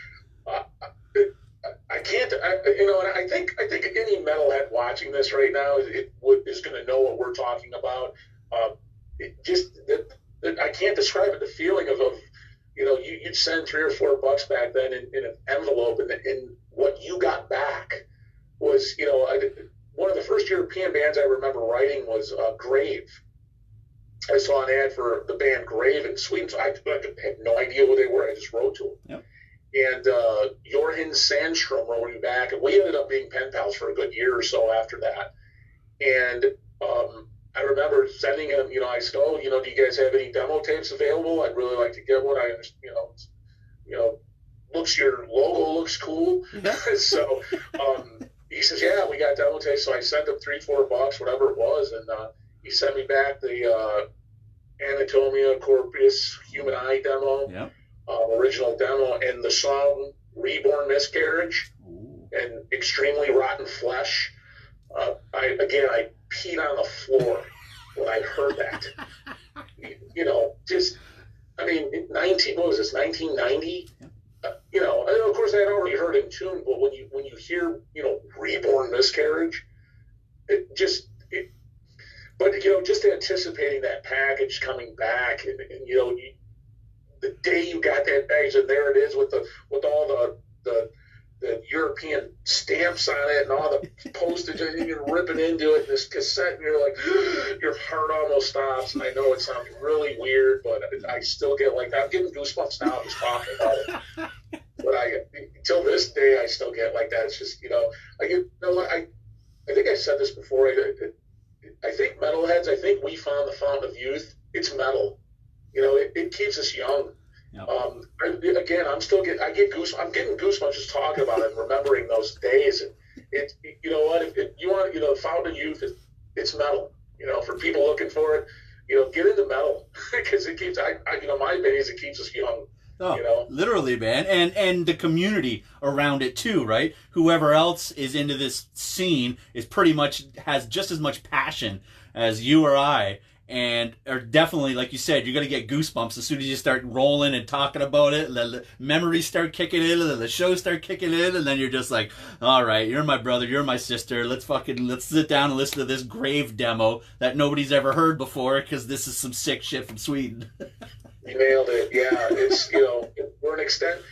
I can't. And I think any metalhead watching this right now is going to know what we're talking about. I can't describe it. The feeling of you'd send $3 or $4 back then in an envelope, and what you got back was one of the first European bands I remember writing was Grave. I saw an ad for the band Grave in Sweden, so I had no idea who they were. I just wrote to them. Yep. And Johan Sandstrom wrote me back, and we ended up being pen pals for a good year or so after that. And I remember sending him, I said, oh, do you guys have any demo tapes available? I'd really like to get one. Your logo looks cool. Yeah. So he says, yeah, we got demo tapes. So I sent him $3, $4, whatever it was, and he sent me back the Anatomia Corpus Human Eye demo, yep. Original demo, and the song Reborn Miscarriage. Ooh. And Extremely Rotten Flesh. I peed on the floor when I heard that. 1990? Yep. And of course I had already heard it in tune, but when you hear, Reborn Miscarriage, just anticipating that package coming back, and the day you got that package, and there it is with all the European stamps on it and all the postage, and you're ripping into it, this cassette, and you're like, your heart almost stops. And I know it sounds really weird, but I still get like that. I'm getting goosebumps now just talking about it. But till this day, I still get like that. It's just, I think I said this before. I think metalheads, we found the fountain of youth. It's metal. It keeps us young. Yep. I'm getting goosebumps just talking about it and remembering those days. And if you want, the fountain of youth, it's metal. For people looking for it, get into metal because it keeps. My opinion is it keeps us young. Oh, literally, man, and the community around it too, right? Whoever else is into this scene is pretty much has just as much passion as you or I. And are definitely, like you said, you're going to get goosebumps as soon as you start rolling and talking about it. The memories start kicking in, and then the shows start kicking in, and then you're just like, all right, you're my brother, you're my sister. Let's sit down and listen to this Grave demo that nobody's ever heard before, because this is some sick shit from Sweden. You nailed it. Yeah, it's, we're an extent.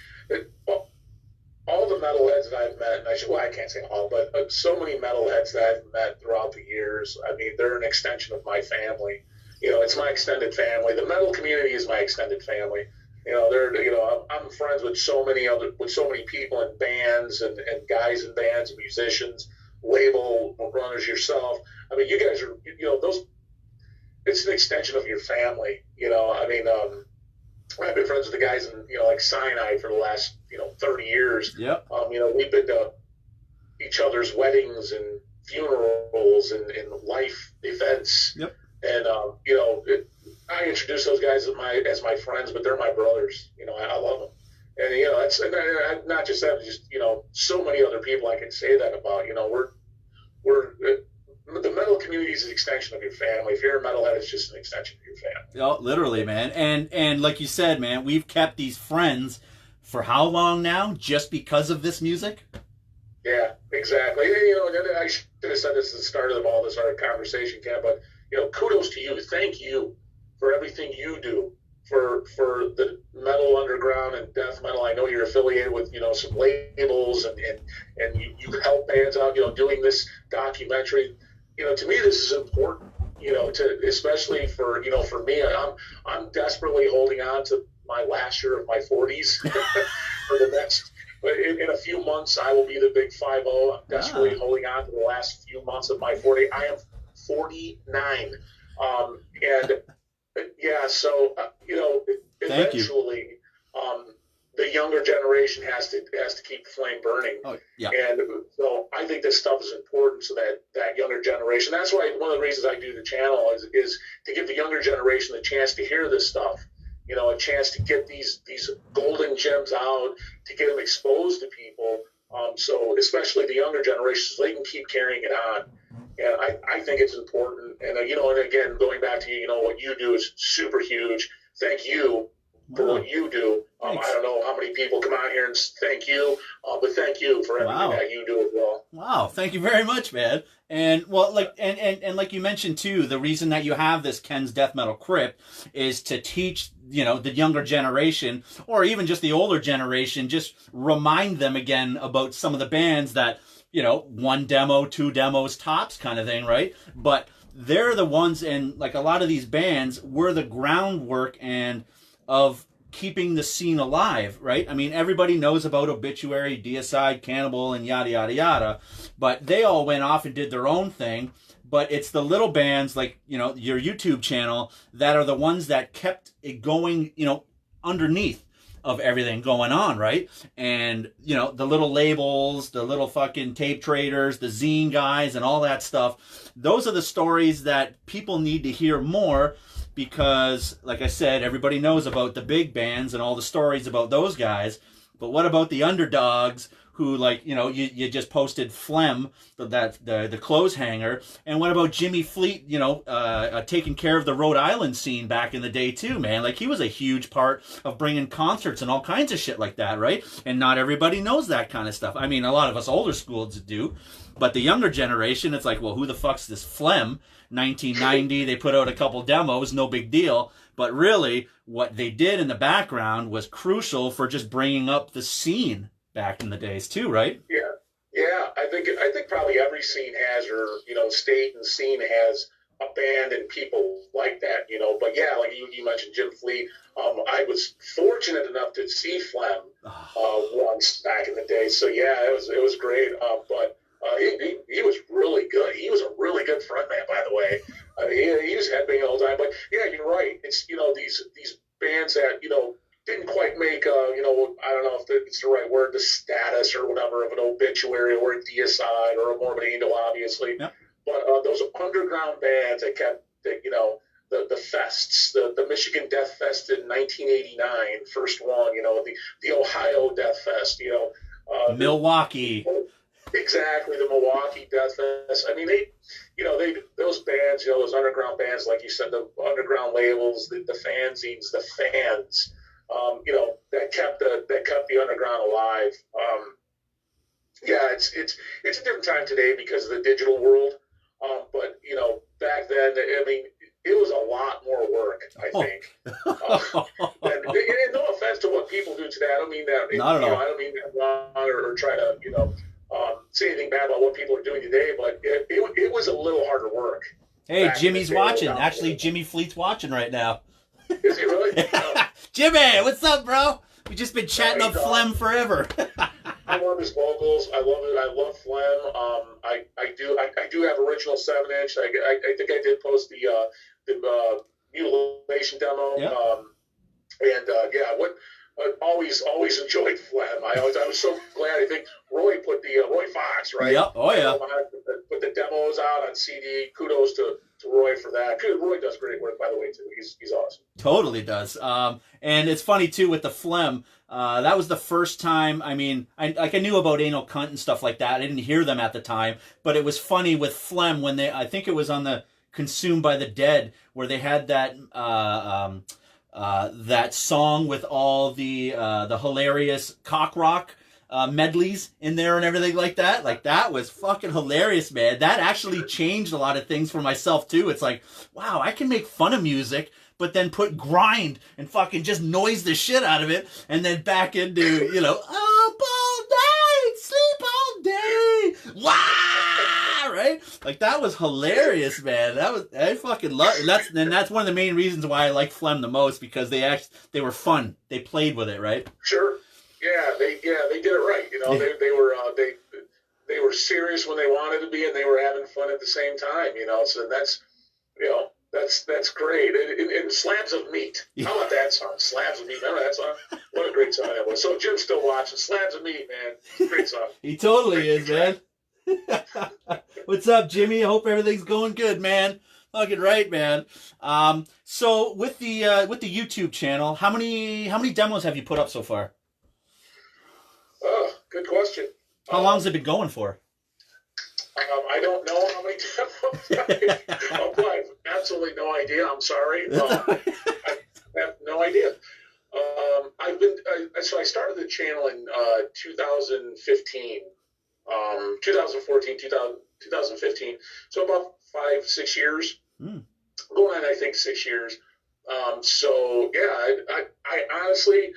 All the metalheads that I've met, and I can't say all, but so many metalheads that I've met throughout the years, they're an extension of my family. It's my extended family. The metal community is my extended family. I'm friends with so many people in bands and guys in bands and musicians, label runners, yourself. You guys are, it's an extension of your family. I've been friends with the guys in, like Cyanide for the last, 30 years. Yep. We've been to each other's weddings and funerals and life events. Yep. And, I introduce those guys as my friends, but they're my brothers. I love them. And, not just that, just, so many other people I can say that about. The metal community is an extension of your family. If you're a metalhead, it's just an extension of your family. Oh, literally, man. And like you said, man, we've kept these friends for how long now? Just because of this music? Yeah, exactly. I should have said this at the start of all this our conversation, Ken, but kudos to you. Thank you for everything you do for the metal underground and death metal. I know you're affiliated with some labels and you help bands out. Doing this documentary. To me this is important. To especially for me, I'm desperately holding on to my last year of my 40s for the next. But in a few months, I will be the big 50. I'm desperately holding on to the last few months of my 40. I am 49. And yeah, so, eventually, the younger generation has to keep the flame burning. Oh, yeah. And so I think this stuff is important so that younger generation, that's why one of the reasons I do the channel is to give the younger generation the chance to hear this stuff. A chance to get these golden gems out, to get them exposed to people. So especially the younger generations, so they can keep carrying it on. And I think it's important. And, and again, going back to what you do is super huge. Thank you for what you do. I don't know how many people come out here and thank you, but thank you for everything that you do as well. Wow, thank you very much, man. And well, and like you mentioned too, the reason that you have this Ken's Death Metal Crypt is to teach the younger generation, or even just the older generation, just remind them again about some of the bands that one demo, two demos tops kind of thing, right? But they're the ones, and like a lot of these bands were the groundwork and of keeping the scene alive, right? I mean, everybody knows about Obituary, Deicide, Cannibal, and yada, yada, yada, but they all went off and did their own thing. But it's the little bands like, your YouTube channel that are the ones that kept it going, underneath of everything going on, right? And, the little labels, the little fucking tape traders, the zine guys, and all that stuff. Those are the stories that people need to hear more. Because, like I said, everybody knows about the big bands and all the stories about those guys. But what about the underdogs who, like, you just posted Phlegm, the clothes hanger. And what about Jimmy Fleet, taking care of the Rhode Island scene back in the day, too, man? Like, he was a huge part of bringing concerts and all kinds of shit like that, right? And not everybody knows that kind of stuff. I mean, a lot of us older schools do. But the younger generation, it's like, well, who the fuck's this Phlegm? 1990, they put out a couple demos, no big deal. But really, what they did in the background was crucial for just bringing up the scene back in the days too, right? Yeah. I think probably every scene has, or state and scene has a band and people like that, But yeah, like you mentioned Jim Fleet. I was fortunate enough to see Phlegm once back in the day. So yeah, it was great. But he was really good. He was a really good frontman, by the way. I mean, he was headbanging all the time. But yeah, you're right. It's these bands that didn't quite make I don't know if it's the right word, the status or whatever of an Obituary or a Deicide or a Morbid Angel, obviously. Yep. But those underground bands that kept the fests, the Michigan Death Fest in 1989, first one. The Ohio Death Fest. Milwaukee. Exactly, the Milwaukee Death Fest. I mean, those bands, those underground bands, like you said, the underground labels, the fanzines, the fans, that kept the underground alive. Yeah, it's a different time today because of the digital world. But back then, I mean, it was a lot more work, I think. And no offense to what people do today, I don't mean that. Not at all. I don't mean that or try to say anything bad about what people are doing today, but it was a little harder work. Hey, Jimmy's watching. Actually, Jimmy Fleet's watching right now. Is he really? Jimmy, what's up, bro? We've just been chatting up Phlegm forever. I love his vocals. I love it. I love Phlegm. I do have original 7-inch. I think I did post the mutilation demo. Yep. Always enjoyed Phlegm. I was so glad. I think Roy put the Roy Fox, right? Yep. Oh yeah. Put the demos out on CD. Kudos to Roy for that. Roy does great work, by the way, too. He's awesome. Totally does. And it's funny too with the Phlegm. That was the first time. I mean, I knew about Anal Cunt and stuff like that. I didn't hear them at the time, but it was funny with Phlegm when I think it was on the Consumed by the Dead where they had that. That song with all the hilarious cock rock medleys in there and everything like that. Like, that was fucking hilarious, man. That actually changed a lot of things for myself too. It's like, wow, I can make fun of music, but then put grind and fucking just noise the shit out of it, and then back into, you know, up all night, sleep all day, wow, right? Like, that was hilarious, man. I fucking love it. That's one of the main reasons why I like Phlegm the most, because they were fun. They played with it, right? Sure. Yeah, they did it right. You know, yeah. They were serious when they wanted to be, and they were having fun at the same time. You know, so that's, you know, that's great. And Slabs of Meat. How about that song? Slabs of Meat. Remember that song? What a great song that was. So Jim's still watching. Slabs of Meat, man. Great song. He totally great is, man. What's up, Jimmy? I hope everything's going good, man. Fucking right, man. So with the YouTube channel, how many demos have you put up so far? Oh, good question. How long has it been going for? I don't know how many demos. I have absolutely no idea. I'm sorry. I have no idea. So I started the channel in 2015, 2014, 2015. So about 5-6 years. Going on, I think 6 years. So yeah, I honestly,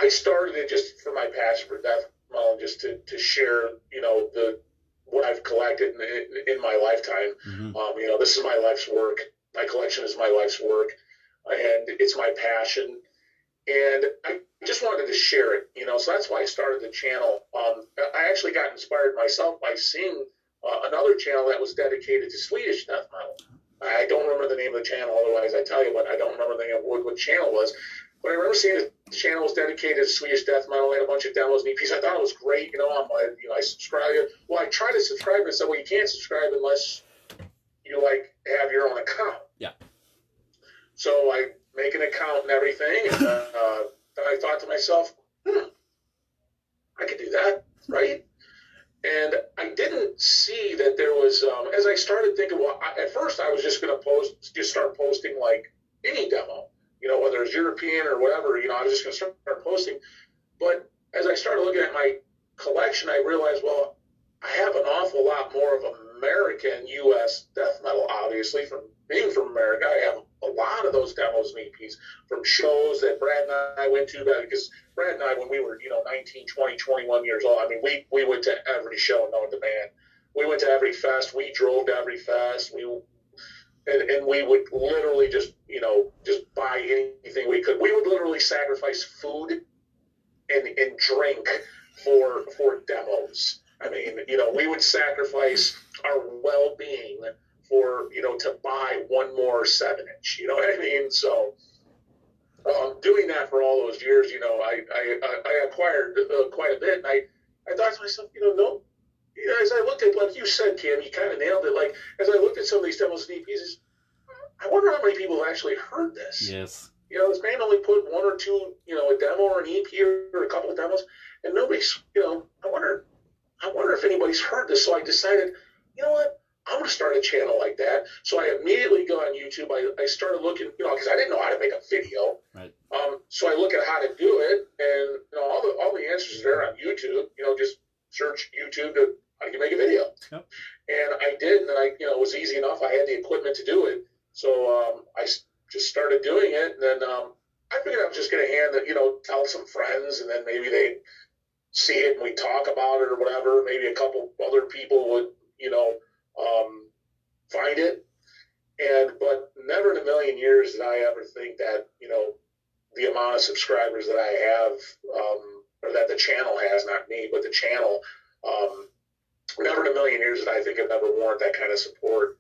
I started it just for my passion for death metal, just to share, you know, what I've collected in my lifetime. Mm-hmm. You know, this is my life's work. My collection is my life's work, and it's my passion. And I just wanted to share it, you know, so that's why I started the channel. I actually got inspired myself by seeing another channel that was dedicated to Swedish death metal. I don't remember the name of the channel, otherwise I tell you, but I don't remember the name of what channel it was. But I remember seeing the channel was dedicated to Swedish death metal. They had a bunch of demos and EPs. I thought it was great. You know, I subscribed. Well, I tried to subscribe, and I said, well, you can't subscribe unless you have your own account. Yeah. So I make an account and everything, and then I thought to myself, I could do that, right? And I didn't see that there was, as I started thinking, well, at first I was just going to start posting like any demo, you know, whether it's European or whatever, you know, I was just going to start posting. But as I started looking at my collection, I realized, well, I have an awful lot more of American U.S. death metal, obviously, from being from America. I have a lot of those demos and EPs from shows that Brad and I went to, because Brad and I, when we were, you know, 19, 20, 21 years old, I mean, we went to every show known to man. We went to every fest. We drove to every fest. And we would literally just buy anything we could. We would literally sacrifice food and drink for demos. I mean, you know, we would sacrifice our well-being for, you know, to buy one more 7-inch, you know what I mean? So doing that for all those years, you know, I acquired quite a bit, and I thought to myself, you know, as I looked at, like you said, Cam, you kind of nailed it. Like, as I looked at some of these demos and EPs, I wonder how many people have actually heard this. Yes. You know, this band only put one or two, you know, a demo or an EP or a couple of demos, and nobody's, you know, I wonder if anybody's heard this. So I decided, you know what, I'm going to start a channel like that. So I immediately go on YouTube. I started looking, you know, because I didn't know how to make a video. Right. So I look at how to do it, and you know, all the answers are there on YouTube. You know, just search YouTube to how you make a video. Yep. And I did, and then it was easy enough. I had the equipment to do it. So I just started doing it, and then I figured I was just going to tell some friends, and then maybe they'd see it and we talk about it or whatever. Maybe a couple other people would, you know, find it. But never in a million years did I ever think that, you know, the amount of subscribers that I have, or that the channel has, not me, but the channel, never in a million years did I think I'd ever warrant that kind of support.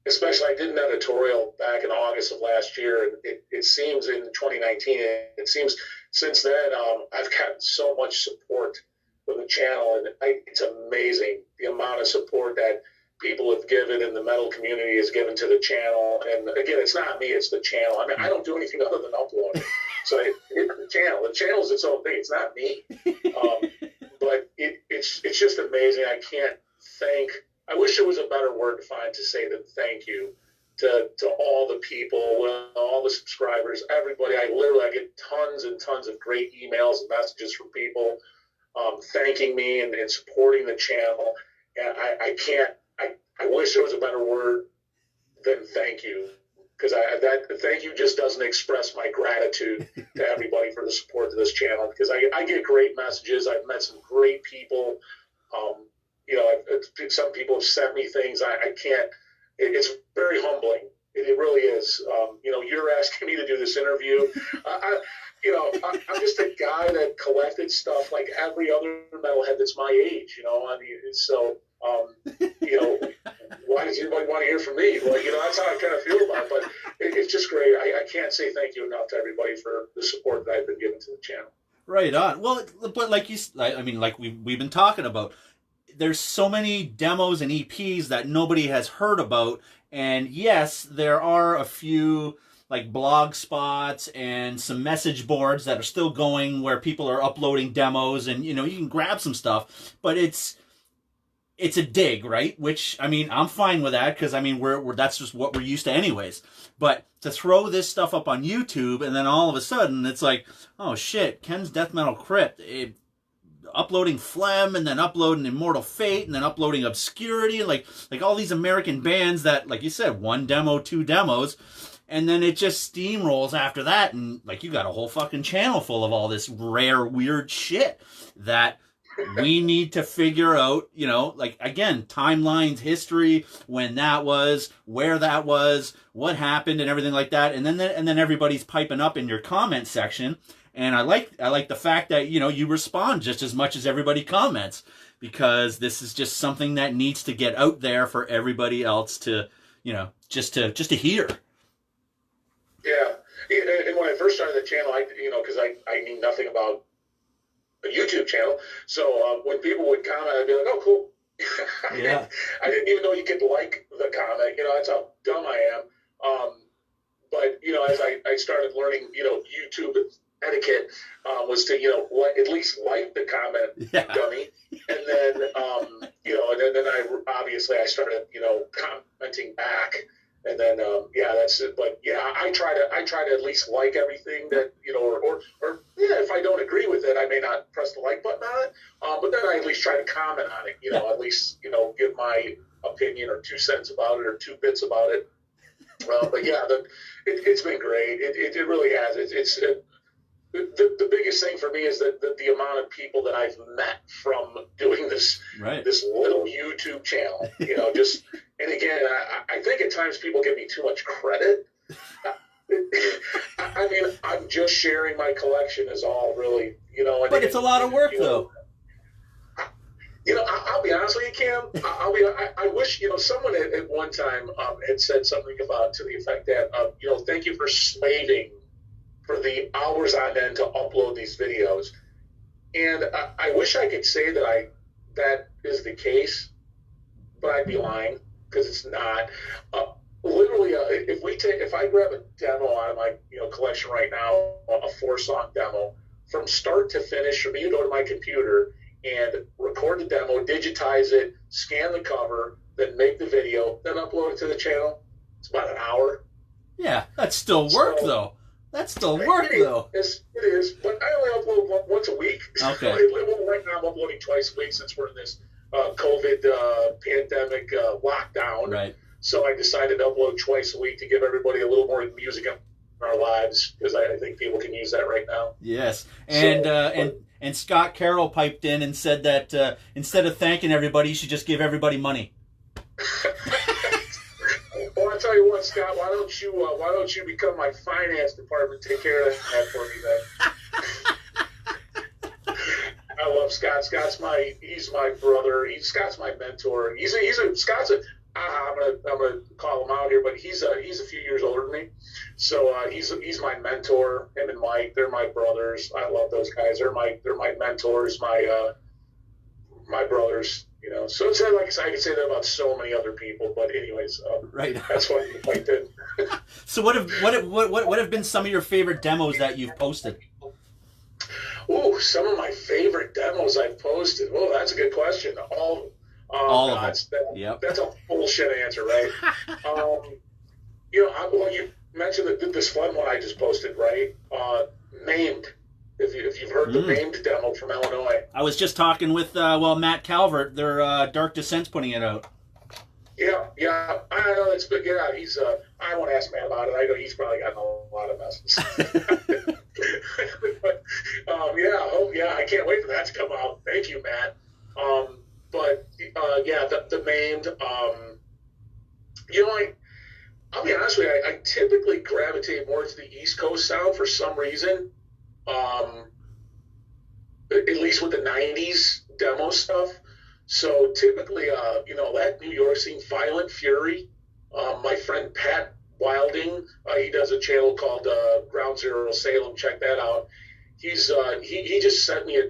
Especially, I did an editorial back in August of last year, and it seems in 2019, it seems since then, I've gotten so much support from the channel, and it's amazing the amount of support that people have given and the metal community has given to the channel. And again, it's not me, it's the channel. I mean, I don't do anything other than upload it. So the channel is its own thing. It's not me. But it's just amazing. I can't thank. I wish there was a better word to find to say than thank you to all the people, all the subscribers, everybody. I get tons and tons of great emails and messages from people thanking me and supporting the channel. And I wish there was a better word than thank you, because that thank you just doesn't express my gratitude to everybody for the support of this channel, because I get great messages. I've met some great people. Some people have sent me things. I can't. It's very humbling. It really is. You're asking me to do this interview. I'm just a guy that collected stuff like every other metalhead that's my age. Why does anybody want to hear from me? Well, that's how I kind of feel about it. But it's just great. I can't say thank you enough to everybody for the support that I've been given to the channel. Right on. Well, but like we've been talking about, there's so many demos and EPs that nobody has heard about. And yes, there are a few like blog spots and some message boards that are still going where people are uploading demos, and you can grab some stuff, but it's a dig, right? Which, I'm fine with that, because we're that's just what we're used to anyways. But to throw this stuff up on YouTube and then all of a sudden it's like, oh shit, Ken's Death Metal Crypt, uploading Phlegm, and then uploading Immortal Fate, and then uploading Obscurity, and like all these American bands that, like you said, 1 demo, 2 demos, and then it just steamrolls after that, and like you got a whole fucking channel full of all this rare, weird shit that we need to figure out, again, timelines, history, when that was, where that was, what happened, and everything like that, and then everybody's piping up in your comment section. And I like the fact that, you respond just as much as everybody comments, because this is just something that needs to get out there for everybody else to, just to hear. Yeah. And when I first started the channel, because I knew nothing about a YouTube channel. So when people would comment, I'd be like, oh, cool. Yeah. I didn't even know you could like the comment. That's how dumb I am. But, as I started learning, YouTube etiquette was to, at least like the comment, yeah. dummy. And then, and then I started, commenting back. And then, that's it. But yeah, I try to at least like everything that, or if I don't agree with it, I may not press the like button on it. But then I at least try to comment on it, at least, give my opinion or 2 cents about it or 2 bits about it. But yeah, it's been great. It really has. The biggest thing for me is that the amount of people that I've met from doing this little YouTube channel, and again, I think at times people give me too much credit. I'm just sharing my collection is all really, But it's a lot of work, though. I'll be honest with you, Cam. I wish, someone at one time had said something to the effect that, thank you for slaving for the hours on end to upload these videos. And I wish I could say that is the case, but I'd be lying, because it's not. Literally, if I grab a demo out of my collection right now, a 4-song demo, from start to finish, for me to go to my computer and record the demo, digitize it, scan the cover, then make the video, then upload it to the channel, it's about an hour. Yeah, that's still work, though. That's still work, though. It is, but I only upload once a week. Okay. Right now I'm uploading twice a week since we're in this COVID pandemic lockdown. Right. So I decided to upload twice a week to give everybody a little more music in our lives, because I think people can use that right now. Yes. And and Scott Carroll piped in and said that instead of thanking everybody, you should just give everybody money. Well, I'll tell you what, Scott. Why don't you become my finance department? Take care of that for me, then. I love Scott. He's my brother. Scott's my mentor. I'm gonna call him out here, but he's a few years older than me. So he's my mentor. Him and Mike, they're my brothers. I love those guys. They're my mentors. My brothers. So it's like I could say that about so many other people, but anyways, right. That's what I did. So what have been some of your favorite demos that you've posted? Ooh, some of my favorite demos I've posted. Oh, that's a good question. All of them. Yep. That's a bullshit answer, right? Well, you mentioned this fun one I just posted, right? Maimed. If you've heard the Maimed demo from Illinois. I was just talking with Matt Calvert. Their Dark Descent's putting it out. Yeah. I know it's big. Yeah, he's. I won't ask Matt about it. I know he's probably gotten a lot of messages. But, yeah. I can't wait for that to come out. Thank you, Matt. The Maimed. I'll be honest with you. I typically gravitate more to the East Coast sound for some reason. At least with the '90s demo stuff. So typically, that New York scene, Violent Fury. My friend Pat Wilding, he does a channel called Ground Zero Salem. Check that out. He just sent me a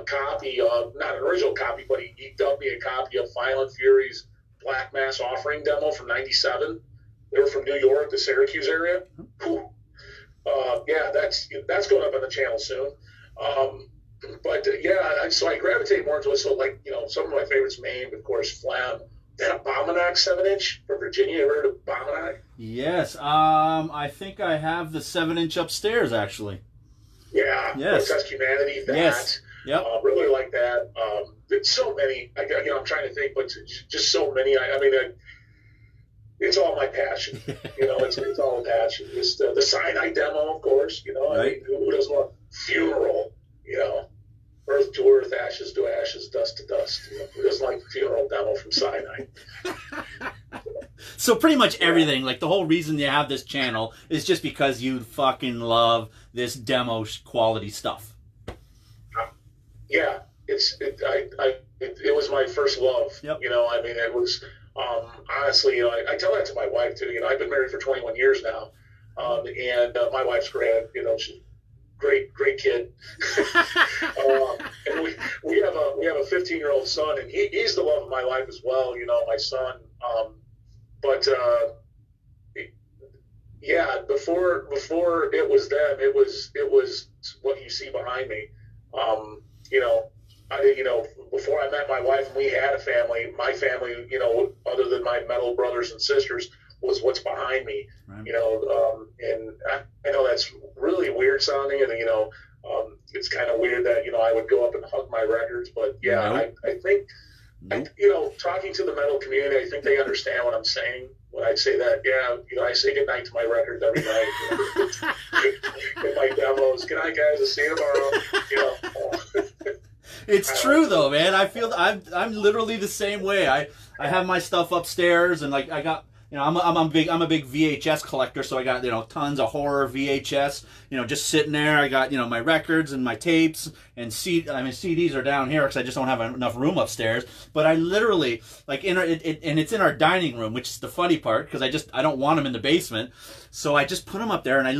copy of, not an original copy, but he dubbed me a copy of Violent Fury's Black Mass Offering demo from '97. They were from New York, the Syracuse area. Whew. That's going up on the channel soon. So I gravitate more to it. So, like, some of my favorites, Maimed, of course, Phlegm. That Abominac 7-inch from Virginia. You ever heard of Abominac? Yes. I think I have the 7-inch upstairs, actually. Yeah. Yes. Protest Humanity. That. Yes. Yep. Really like that. There's so many. I'm trying to think, but just so many. It's all my passion. It's all a passion. Just the Cyanide demo, of course. Right. Who doesn't want Funeral? Earth to earth, ashes to ashes, dust to dust. Who doesn't like the Funeral demo from Cyanide? So pretty much everything, like the whole reason you have this channel is just because you fucking love this demo quality stuff. Yeah, it was my first love. Yep. It was honestly, I tell that to my wife too. I've been married for 21 years now, and my wife's great. She's great kid. And we have a 15-year-old son, and he's the love of my life as well. My son. Before it was them, it was what you see behind me. Before I met my wife and we had a family, my family, other than my metal brothers and sisters, was what's behind me. Right. And I know that's really weird sounding, and it's kind of weird that I would go up and hug my records, but I think talking to the metal community, I think they understand what I'm saying when I say that. I say goodnight to my records every night. In my demos, good night, guys. I'll see you tomorrow. It's true though, man. I feel I'm literally the same way. I have my stuff upstairs, and like I got. I'm a big VHS collector, so I got tons of horror VHS, just sitting there. I got my records and my tapes and CDs are down here because I just don't have enough room upstairs. But I literally and it's in our dining room, which is the funny part because I don't want them in the basement, so I just put them up there and I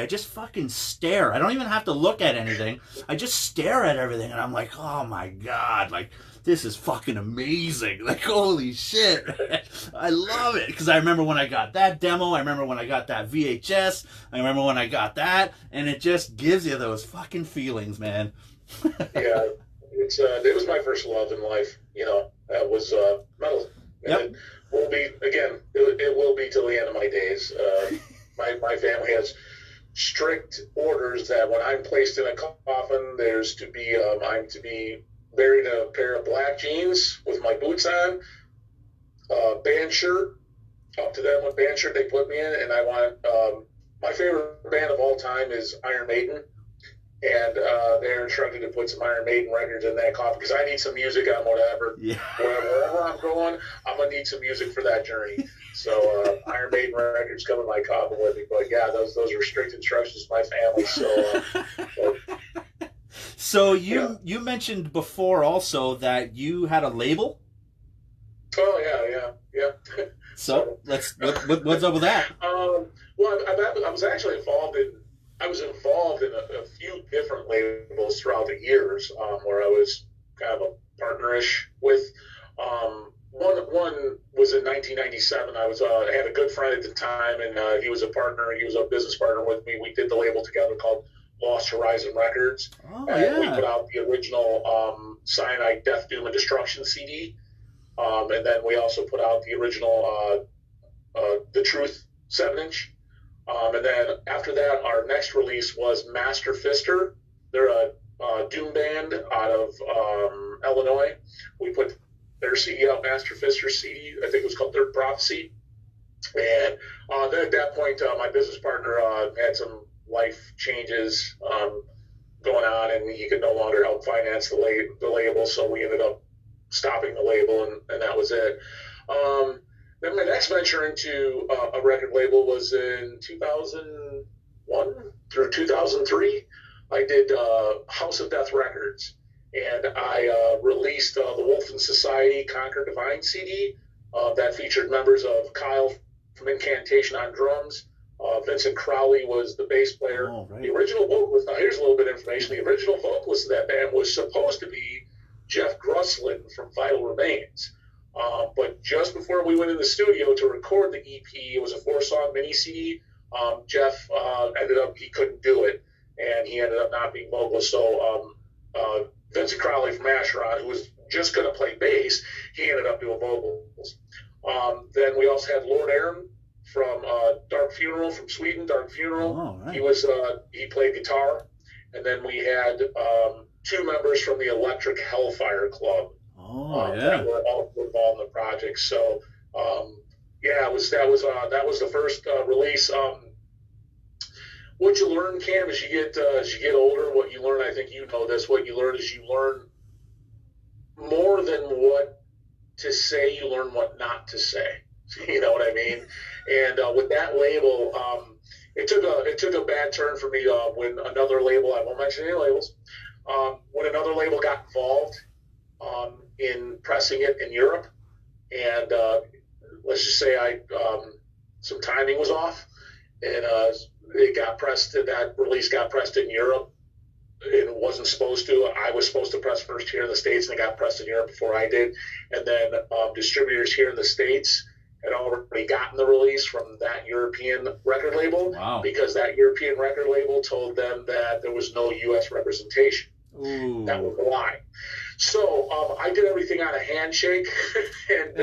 just fucking stare. I don't even have to look at anything. I just stare at everything and I'm like, oh my god, like. This is fucking amazing. Like, holy shit. I love it. Because I remember when I got that demo. I remember when I got that VHS. I remember when I got that. And it just gives you those fucking feelings, man. Yeah. It was my first love in life. That was metal. And it will be, again, it will be till the end of my days. My family has strict orders that when I'm placed in a coffin, I'm to be buried in a pair of black jeans with my boots on, band shirt, up to them what band shirt they put me in, and I want, my favorite band of all time is Iron Maiden, and they're instructed to put some Iron Maiden records in that coffin, because I need some music on whatever. Yeah. Wherever I'm going, I'm going to need some music for that journey. So Iron Maiden records come in my coffin with me, but yeah, those are strict instructions to my family, so... So you mentioned before also that you had a label. Oh yeah. So what's up with that? I was actually involved in a few different labels throughout the years, where I was kind of a partnerish with. One was in 1997. I had a good friend at the time, and he was a partner. He was a business partner with me. We did the label together called Lost Horizon Records. Oh, and we put out the original Cyanide, Death, Doom, and Destruction CD. And then we also put out the original The Truth 7-inch. And then after that, our next release was Master Fister. They're a doom band out of Illinois. We put their CD out, Master Fister's CD. I think it was called Third Prophecy. And then at that point, my business partner had some life changes going on, and he could no longer help finance the label, so we ended up stopping the label, and that was it. Then my next venture into a record label was in 2001 through 2003. I did House of Death Records, and I released the Wolf and Society Conquer Divine CD that featured members of Kyle from Incantation on drums. Vincent Crowley was the bass player. Oh, right. The original vocalist, now here's a little bit of information, the original vocalist of that band was supposed to be Jeff Gruslin from Vital Remains. But just before we went in the studio to record the EP, it was a 4-song mini CD. Jeff ended up, he couldn't do it, and he ended up not being vocalist. So Vincent Crowley from Asheron, who was just going to play bass, he ended up doing vocals. Then we also had Lord Aaron from Dark Funeral from Sweden, Dark Funeral. Oh, right. He played guitar. And then we had 2 members from the Electric Hellfire Club. Oh, yeah. That were all involved in the project. So, that was the first release. What you learn, Cam, as you get older, what you learn, I think you know this. What you learn is you learn more than what to say. You learn what not to say. You know what I mean? And with that label, it took a bad turn for me when another label, I won't mention any labels, when another label got involved in pressing it in Europe, and let's just say some timing was off, and it got pressed. That release got pressed in Europe. It wasn't supposed to. I was supposed to press first here in the States, and it got pressed in Europe before I did. And then distributors here in the States had already gotten the release from that European record label. Wow. Because that European record label told them that there was no U.S. representation. Ooh. That was a lie. So I did everything on a handshake and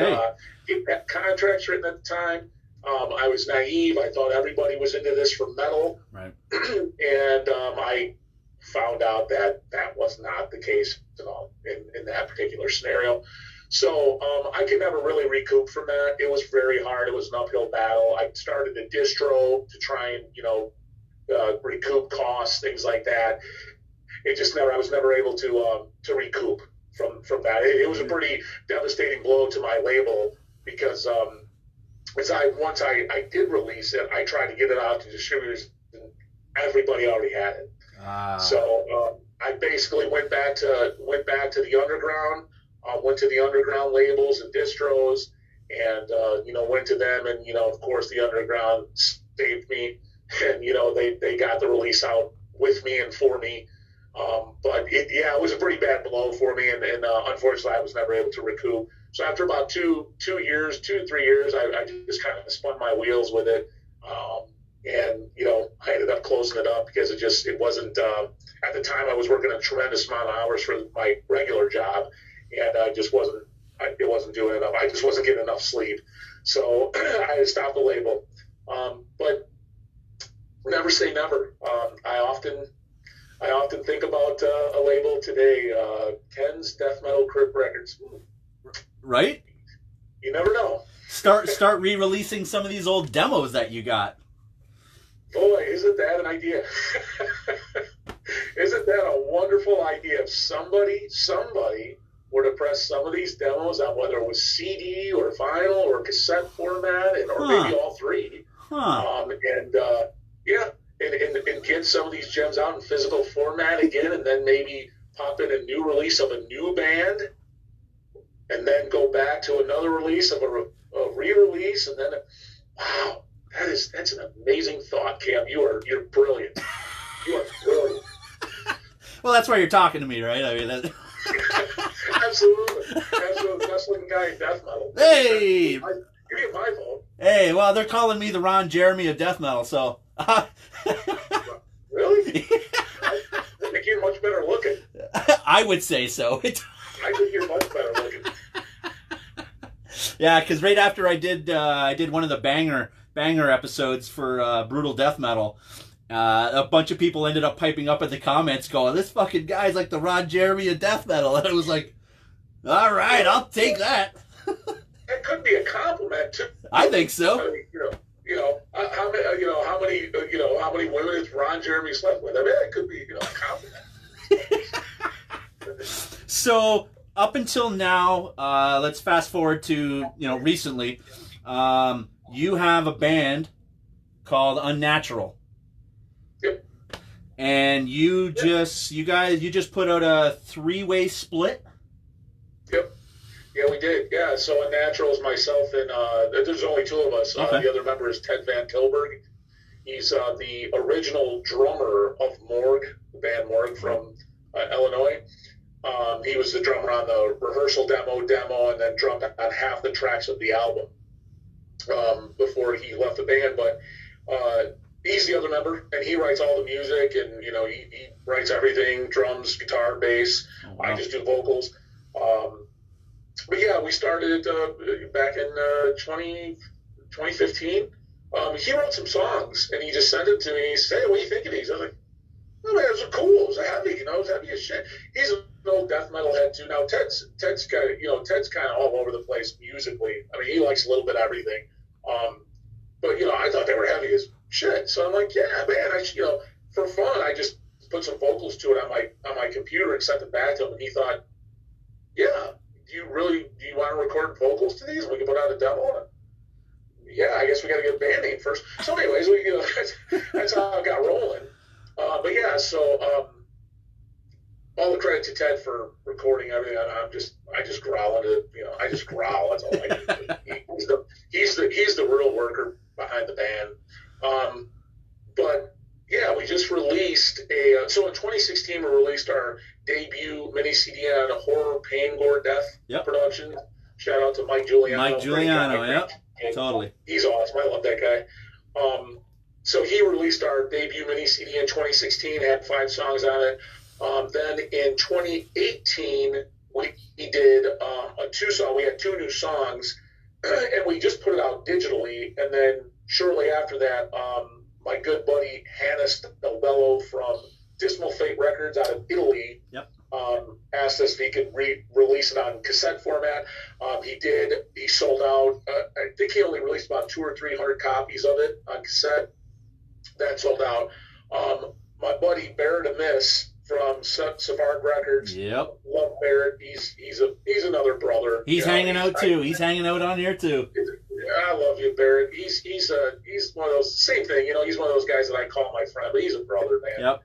get contracts written at the time. I was naive. I thought everybody was into this for metal. Right. And I found out that that was not the case at all in that particular scenario. So I could never really recoup from that. It was very hard. It was an uphill battle. I started a distro to try and, recoup costs, things like that. I was never able to recoup from that. It was a pretty devastating blow to my label because once I did release it, I tried to get it out to distributors, and everybody already had it. So I basically went back to the underground, went to the underground labels and distros, and went to them, and of course the underground saved me, and they got the release out with me and for me. But it was a pretty bad blow for me, and unfortunately I was never able to recoup. So after about 2 3 years, I just kind of spun my wheels with it. And I ended up closing it up because it wasn't, at the time I was working a tremendous amount of hours for my regular job, and it wasn't doing enough. I just wasn't getting enough sleep. So I had to stop the label. But never say never. I often think about a label today, Ken's Death Metal Crypt Records. Right? You never know. Start re-releasing some of these old demos that you got. Boy, isn't that an idea? Isn't that a wonderful idea? If somebody were to press some of these demos on whether it was CD or vinyl or cassette format, or maybe all three, and get some of these gems out in physical format again, and then maybe pop in a new release of a new band, and then go back to another release of a re-release, and then wow. That's an amazing thought, Cam. You're brilliant. You are brilliant. Well, that's why you're talking to me, right? I mean, absolutely. Best looking guy in death metal. Hey, you get my vote. Hey, well, they're calling me the Ron Jeremy of death metal, so. Really? I think you're much better looking. I would say so. I think you're much better looking. Yeah, because right after I did one of the banger episodes for Brutal Death Metal, a bunch of people ended up piping up in the comments going, "This fucking guy's like the Ron Jeremy of death metal," and I was like, "All right, I'll take that." That could be a compliment too. I think so. I mean, how many, how many women has Ron Jeremy slept with? I mean, it could be, a compliment. So up until now, let's fast forward to recently. You have a band called UNNATURAL. Yep. And you just put out a 3-way split. Yep. Yeah, we did. Yeah, so UNNATURAL is myself and there's only two of us. Okay. The other member is Ted Van Tilburg. He's the original drummer of Morgue, the band Morgue from Illinois. He was the drummer on the rehearsal demo, and then drummed on half the tracks of the album before he left the band. But he's the other member, and he writes all the music, and he writes everything: drums, guitar, bass. Oh, wow. I just do vocals. But yeah, we started back in 2015. He wrote some songs, and he just sent them to me. He said, "Hey, what do you think of these?" I was like, "Oh man, those are cool. It was heavy, it was heavy as shit." He's an old death metal head too. Now Ted's kind of all over the place musically. I mean, he likes a little bit of everything. But I thought they were heavy as shit. So I'm like, yeah, man, for fun, I just put some vocals to it on my computer and sent them back to him, and he thought, yeah. Do you want to record vocals to these? We can put out a demo. Yeah, I guess we got to get a band name first. So, anyways, that's how I got rolling. But yeah, so all the credit to Ted for recording everything. I just growl into I just growl. That's all I do. He's the real worker behind the band. But yeah, we just released so in 2016 we released our debut mini CD on a horror pain gore death production. Shout out to Mike Giuliano. Yep, totally. He's awesome. I love that guy. So he released our debut mini CD in 2016, had 5 songs on it. Then in 2018 we did a 2-song. We had 2 new songs, and we just put it out digitally. And then shortly after that, my good buddy Hannes Delbello from Dismal Fate Records out of Italy asked us if he could release it on cassette format. He did. He sold out. I think he only released about 200 or 300 copies of it on cassette. That sold out. My buddy Barrett Amiss from Savard Records. Yep. Love Barrett. He's another brother. He's hanging out too. He's hanging out on here too. I love you, Barrett. He's one of those, same thing. He's one of those guys that I call my friend, but he's a brother, man. Yep.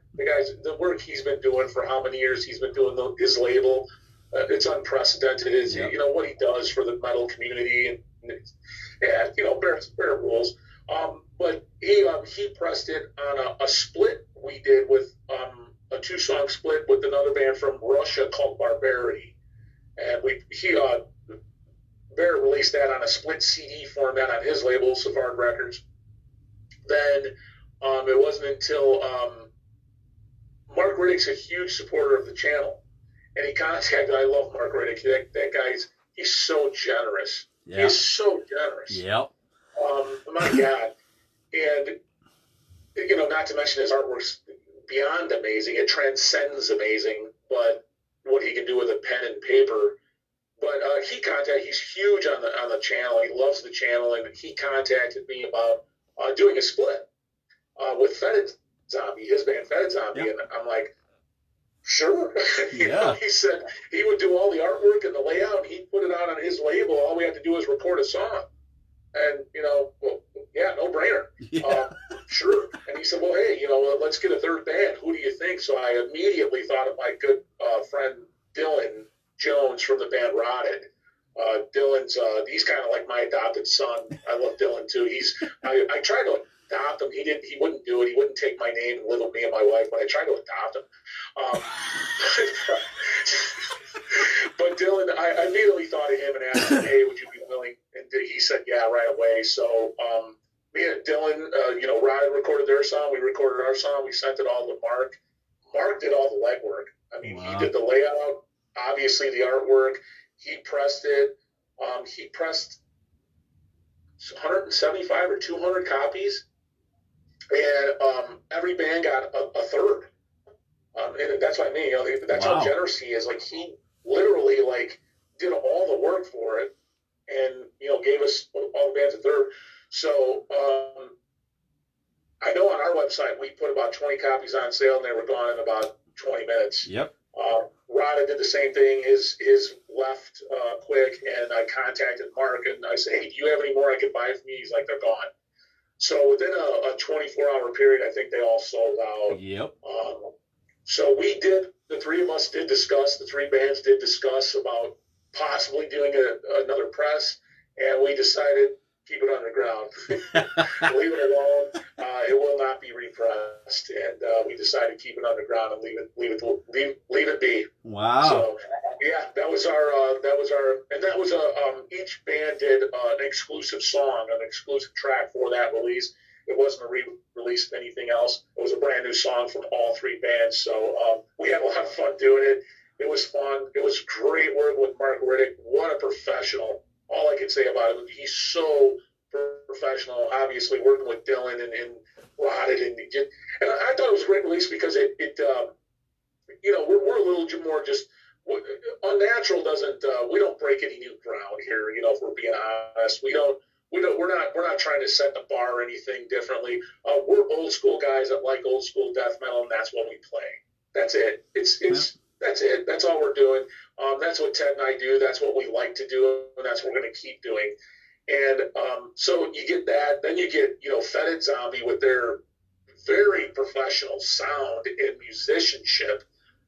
The work he's been doing for how many years he's been doing his label, it's unprecedented. It's what he does for the metal community, and Barrett rules. But he pressed it on a split we did with a 2-song split with another band from Russia called Barbarity, and Barrett released that on a split CD format on his label, Savard Records. Then it wasn't until Mark Riddick's a huge supporter of the channel, and he contacted. I love Mark Riddick. That he's so generous. Yep. He's so generous. Yep. My God. And not to mention his artwork's beyond amazing. It transcends amazing. But what he can do with a pen and paper. But he's huge on the channel. He loves the channel, and he contacted me about doing a split with Fetid Zombie, his band Fetid Zombie, and I'm like, sure. He said he would do all the artwork and the layout, and he'd put it out on his label. All we had to do is record a song, and no brainer. Yeah. Sure. And he said, well, hey, let's get a third band. Who do you think? So I immediately thought of my good friend Dylan Jones from the band Rotted. Dylan's he's kind of like my adopted son. I love Dylan too. I tried to adopt him. He wouldn't do it. He wouldn't take my name and live with me and my wife, but I tried to adopt him. But Dylan, I immediately thought of him and asked him, hey, would you be willing? And he said, yeah, right away. So me and Dylan, Rotted recorded their song. We recorded our song. We sent it all to Mark. Mark did all the legwork. I mean, He did the layout. Obviously, the artwork, he pressed it. He pressed 175 or 200 copies, and every band got a third. And that's what I mean. That's how generous he is. Like, he literally did all the work for it, and gave us all the bands a third. So I know on our website we put about 20 copies on sale, and they were gone in about 20 minutes. Yep. Rada did the same thing. His left quick, and I contacted Mark, and I said, "Hey, do you have any more I could buy from you?" He's like, "They're gone." So within a 24-hour period, I think they all sold out. Yep. So the three of us did discuss, the three bands did discuss about possibly doing another press, and we decided, keep it underground. Leave it alone. It will not be repressed, and we decided to keep it underground and leave it be. Wow. So yeah, that was each band did an exclusive song, an exclusive track for that release. It wasn't a re-release of anything else. It was a brand new song from all three bands. So we had a lot of fun doing it. It was fun. It was great work with Mark Riddick. What a professional. All I can say about him, he's so professional. Obviously, working with Dylan and Rotted, and I thought it was a great release because it we're a little more just Unnatural doesn't. We don't break any new ground here. If we're being honest, we're not trying to set the bar or anything differently. We're old school guys that like old school death metal, and that's what we play. That's it. That's it. That's all we're doing. That's what Ted and I do. That's what we like to do, and that's what we're going to keep doing. And so you get that. Then you get, Fetid Zombie with their very professional sound and musicianship.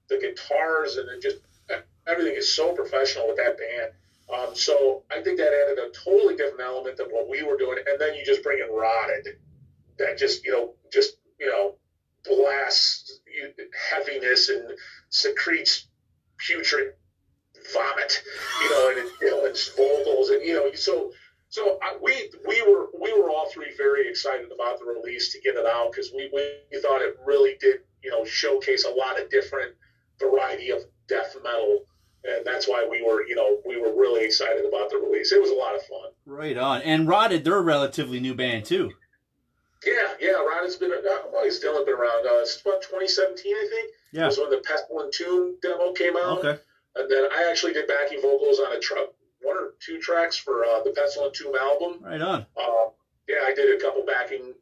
The guitars and everything is so professional with that band. So I think that added a totally different element than what we were doing. And then you just bring in Rotted, that just blasts heaviness and secretes putrid vomit, and Dylan's vocals, and so we were all three very excited about the release to get it out, because we thought it really did showcase a lot of different variety of death metal, and that's why we were really excited about the release. It was a lot of fun. Right on. And Rotted, they're a relatively new band too. Yeah, Rotted's been, Dylan been around since about 2017, I think. Yeah. That was when the Pestilent Tomb demo came out. Okay. And then I actually did backing vocals on one or two tracks for the Pestilent Tomb album. Right on. Yeah, I did a couple backing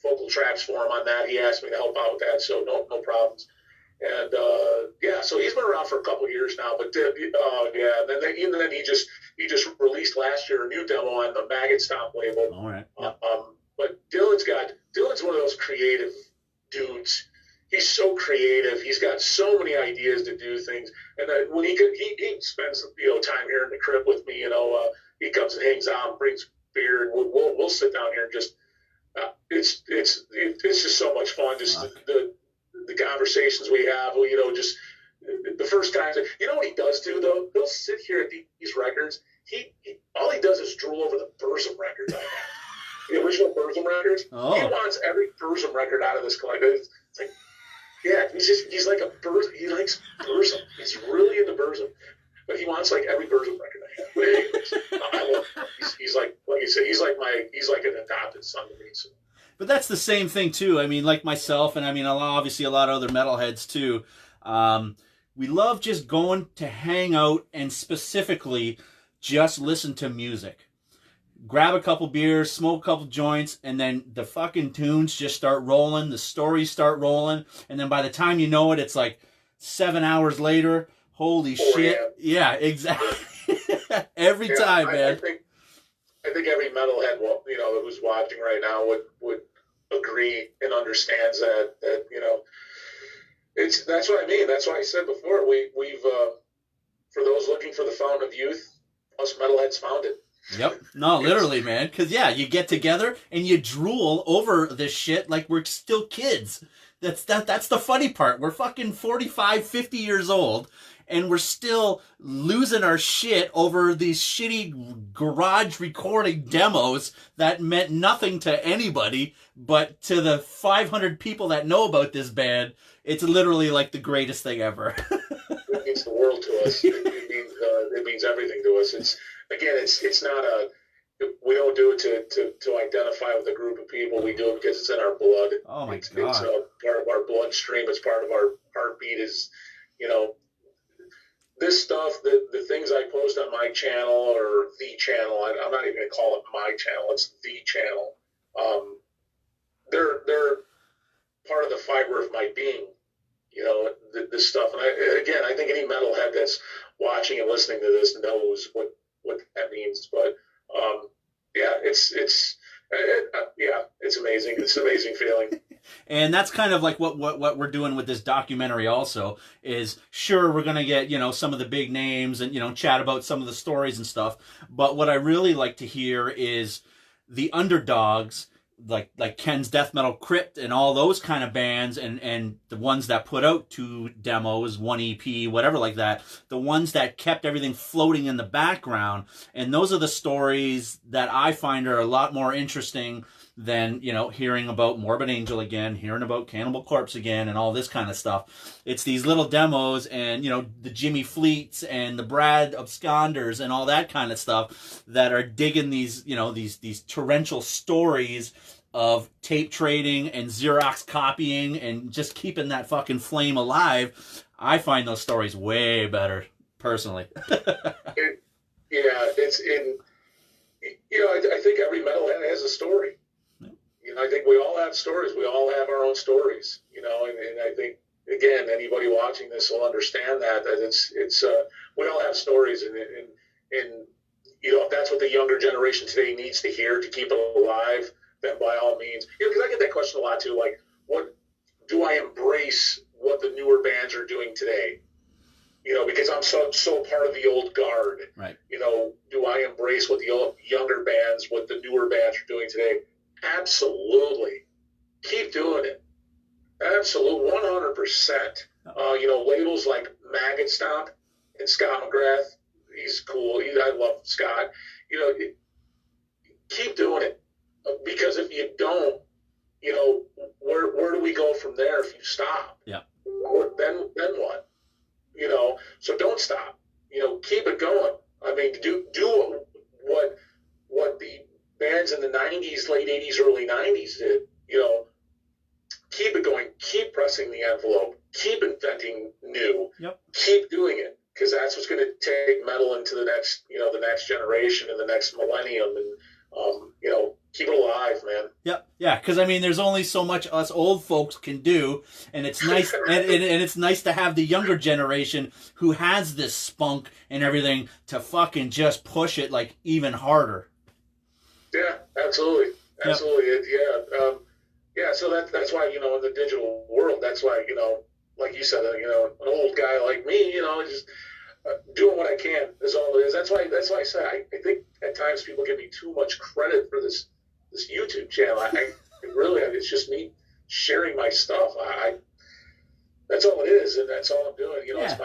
vocal tracks for him on that. He asked me to help out with that, so no problems. And so he's been around for a couple years now. But and then he just released last year a new demo on the Maggot Stomp label. All right. But Dylan's one of those creative dudes. He's so creative. He's got so many ideas to do things. And when he spends time here in the crypt with me. He comes and hangs out and brings beer, and we'll sit down here and just it's just so much fun. Just the conversations we have. Just the first times. What he does too, though? He'll sit here at these records. All he does is drool over the Burzum records I have. The original Burzum records. Oh. He wants every Burzum record out of this collection. It's like, yeah, he's like a Burzum. He likes Burzum. He's really into Burzum, but he wants every Burzum record I have. But anyways, I love him. He's like you said, he's like an adopted son to me. So. But that's the same thing too. I mean, like myself, and I mean, obviously a lot of other metalheads too. We love just going to hang out and specifically just listen to music. Grab a couple beers, smoke a couple joints, and then the fucking tunes just start rolling, the stories start rolling, and then by the time you know it, it's like 7 hours later. Holy shit. Yeah, exactly. Every time, man. I think every metalhead, who's watching right now would agree and understands that that's what I mean. That's why I said before, we've for those looking for the fountain of youth, us metalheads found it. Yep. No, literally, man. Because, you get together and you drool over this shit like we're still kids. That's the funny part. We're fucking 45, 50 years old, and we're still losing our shit over these shitty garage recording demos that meant nothing to anybody, but to the 500 people that know about this band, it's literally like the greatest thing ever. It means the world to us. It means everything to us. It's not we don't do it to identify with a group of people. We do it because it's in our blood. Oh my It's God. part of our bloodstream. It's part of our heartbeat. Is, you know, this stuff, the things I post on my channel or the channel. I'm not even going to call it my channel. It's the channel. They're part of the fiber of my being. You know, this stuff. And I think any metalhead that's watching and listening to this knows what that means. But yeah, it's amazing. It's an amazing feeling. And that's kind of like what we're doing with this documentary also is, sure, we're going to get, you know, some of the big names and, you know, chat about some of the stories and stuff. But what I really like to hear is the underdogs, like Ken's Death Metal Crypt and all those kind of bands, and the ones that put out 2 demos, 1 EP, whatever like that, the ones that kept everything floating in the background. And those are the stories that I find are a lot more interesting than, you know, hearing about Morbid Angel again, hearing about Cannibal Corpse again, and all this kind of stuff. It's these little demos and, you know, the Jimmy Fleets and the Brad Absconders and all that kind of stuff that are digging these, you know, these torrential stories of tape trading and Xerox copying and just keeping that fucking flame alive. I find those stories way better, personally. It's in, you know, I think every metalhead has a story. You know, I think we all have stories. We all have our own stories, you know, and I think, again, anybody watching this will understand that it's we all have stories, and you know, if that's what the younger generation today needs to hear to keep it alive, then by all means. You know, because I get that question a lot too, like, what do I embrace what the newer bands are doing today? You know, because I'm so part of the old guard. Right. You know, do I embrace what the younger bands, what the newer bands are doing today? Absolutely. Keep doing it. Absolutely. 100%. You know, labels like Maggot Stomp and Scott McGrath, he's cool. I love Scott. You know, keep doing it. Because if you don't, you know, where do we go from there if you stop? Yeah. Then what? You know, so don't stop. You know, keep it going. I mean, do what the bands in the 90s, late 80s, early 90s did. You know, keep it going. Keep pressing the envelope. Keep inventing new. Yep. Keep doing it, because that's what's going to take metal into the next, you know, the next generation and the next millennium. And you know, keep it alive, man. Yep. Yeah, because I mean, there's only so much us old folks can do, and it's nice, and it's nice to have the younger generation who has this spunk and everything to fucking just push it like even harder. Yeah, absolutely. Yep. Yeah. So that's why, you know, in the digital world, that's why, you know, like you said, you know, an old guy like me, you know, just doing what I can is all it is. That's why I say I think at times people give me too much credit for this YouTube channel. I really, it's just me sharing my stuff. That's all it is, and that's all I'm doing. You know, Yeah.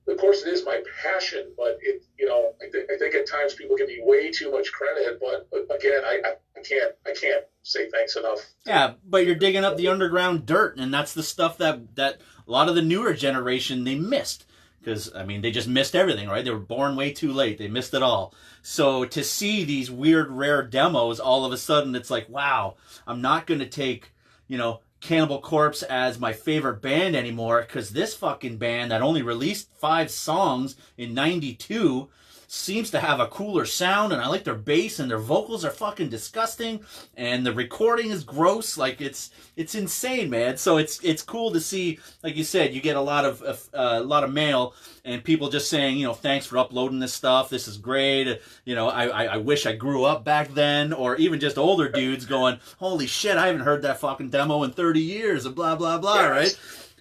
Of course, it is my passion, but you know, I think at times people give me way too much credit. But again, I can't say thanks enough. Yeah, but you're digging up the underground dirt, and that's the stuff that a lot of the newer generation, they missed. Because, I mean, they just missed everything, right? They were born way too late. They missed it all. So to see these weird, rare demos, all of a sudden, it's like, wow, I'm not going to take, you know, Cannibal Corpse as my favorite band anymore, because this fucking band that only released 5 songs in 92 seems to have a cooler sound, and I like their bass, and their vocals are fucking disgusting, and the recording is gross. Like, it's insane, man. So it's cool to see, like you said, you get a lot of mail and people just saying, you know, thanks for uploading this stuff. This is great. You know, I wish I grew up back then, or even just older dudes going, holy shit, I haven't heard that fucking demo in 30 years, and blah blah blah, right?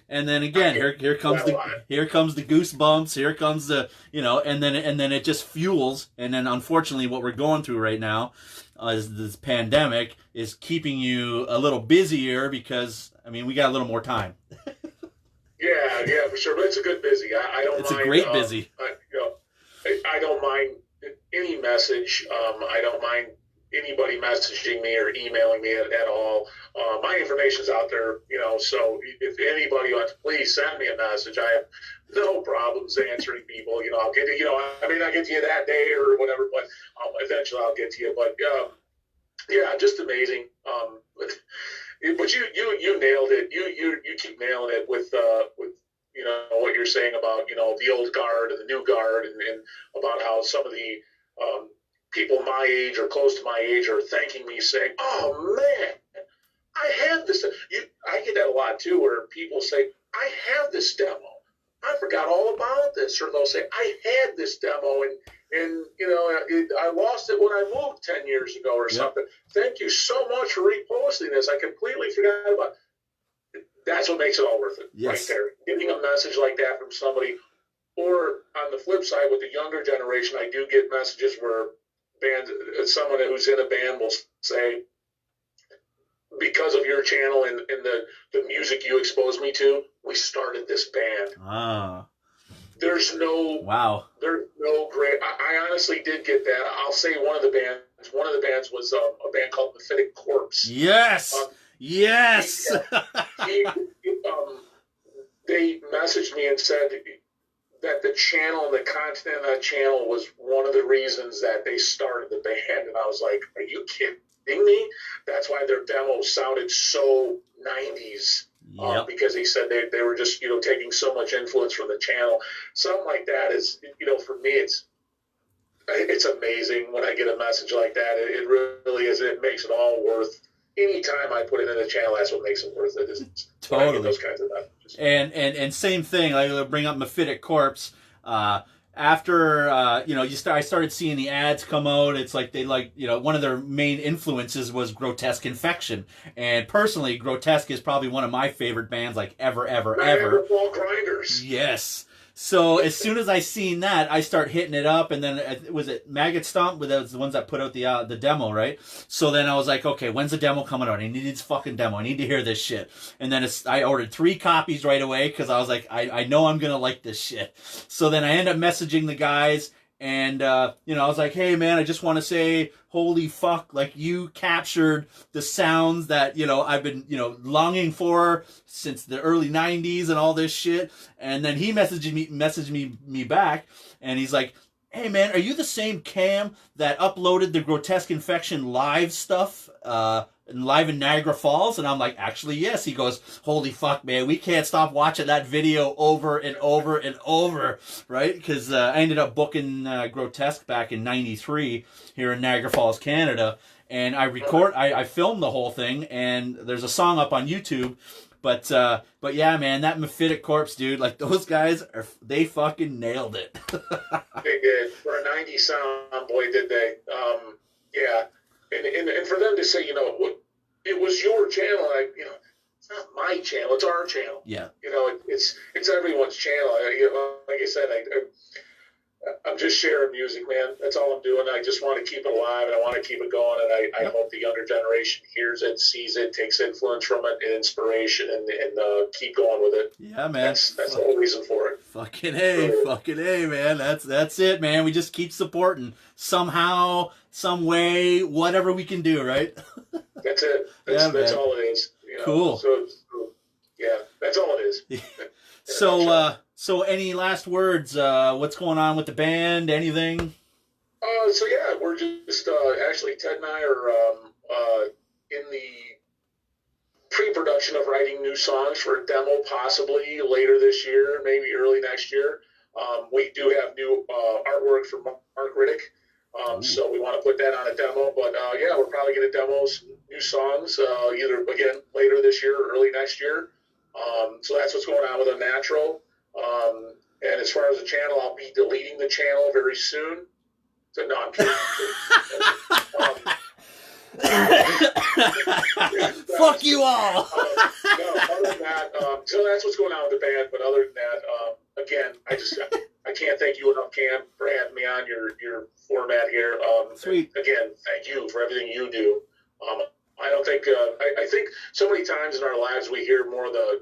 And then again, here comes the goosebumps. Here comes the, you know, and then it just fuels. And then unfortunately, what we're going through right now, is this pandemic is keeping you a little busier because, I mean, we got a little more time. Yeah, for sure. But it's a good busy. I don't mind. It's a great busy. I don't mind any message. I don't mind, anybody messaging me or emailing me at all. My information's out there, so if anybody wants, please send me a message. I have no problems answering people. I'll get to, I may not get to you that day or whatever, but eventually I'll get to you. But yeah, just amazing. But you nailed it. You keep nailing it with what you're saying about the old guard and the new guard, and about how some of the people my age or close to my age are thanking me, saying, "Oh man, I have this." I get that a lot too, where people say, "I have this demo. I forgot all about this," or they'll say, "I had this demo and I lost it when I moved 10 years ago or something. Thank you so much for reposting this. I completely forgot about it." That's what makes it all worth it, right there. Getting a message like that from somebody, or on the flip side, with the younger generation, I do get messages where someone who's in a band will say, "Because of your channel and the music you exposed me to, we started this band." There's no great. I honestly did get that. I'll say one of the bands was a band called Metalhead Corpse. Yes. They messaged me and said that the channel and the content of that channel was one of the reasons that they started the band, and I was like, "Are you kidding me?" That's why their demo sounded so 90s. Because he said they were just taking so much influence from the channel. Something like that is for me it's amazing when I get a message like that. It really is. It makes it all worth. Anytime I put it in the channel, that's what makes it worth it. Is totally those kinds of messages. And same thing. I'll bring up Metalhead Corpse. After I started seeing the ads come out. It's like they one of their main influences was Grotesque Infection, and personally, Grotesque is probably one of my favorite bands ever. Ball Grinders. Yes. So as soon as I seen that, I start hitting it up, and then was it Maggot Stomp? That was the ones that put out the demo, right? So then I was like, okay, when's the demo coming out? I need this fucking demo. I need to hear this shit. And then I ordered 3 copies right away because I was like, I know I'm gonna like this shit. So then I end up messaging the guys. And, I was like, "Hey, man, I just want to say, holy fuck, you captured the sounds that, I've been, longing for since the early 90s and all this shit." And then he messaged me back, and he's like, "Hey, man, are you the same Cam that uploaded the Grotesque Infection live stuff, live in Niagara Falls?" And I'm like, "Actually, yes." He goes, "Holy fuck, man, we can't stop watching that video over and over and over," right? Because I ended up booking Grotesque back in '93 here in Niagara Falls, Canada, and I filmed the whole thing, and there's a song up on YouTube. But yeah, man, that Metalhead Corpse, dude, those guys they fucking nailed it. They did. For a 90s sound, boy, did they. Yeah. And for them to say, it was your channel, it's not my channel, it's our channel. Yeah. It's everyone's channel. Like I said, I'm just sharing music, man. That's all I'm doing. I just want to keep it alive, and I want to keep it going, and I hope the younger generation hears it, sees it, takes influence from it, and inspiration, and keep going with it. Yeah, man. That's the whole reason for it. Fucking A, man. That's it, man. We just keep supporting somehow, some way, whatever we can do, right? That's it. That's all it is. Cool. So yeah, that's all it is. So any last words? What's going on with the band? Anything? So yeah, we're just actually Ted and I are in the pre-production of writing new songs for a demo, possibly later this year, maybe early next year. We do have new artwork from Mark Riddick, so we want to put that on a demo. But yeah, we're probably going to demo some new songs either again later this year or early next year. So that's what's going on with UNNATURAL. And as far as the channel, I'll be deleting the channel very soon. So no, I'm kidding. Fuck you all. No, other than that, so that's what's going on with the band. But other than that, again, I can't thank you enough, Cam, for having me on your format here. Sweet. Again, thank you for everything you do. I don't think I think so many times in our lives we hear more of the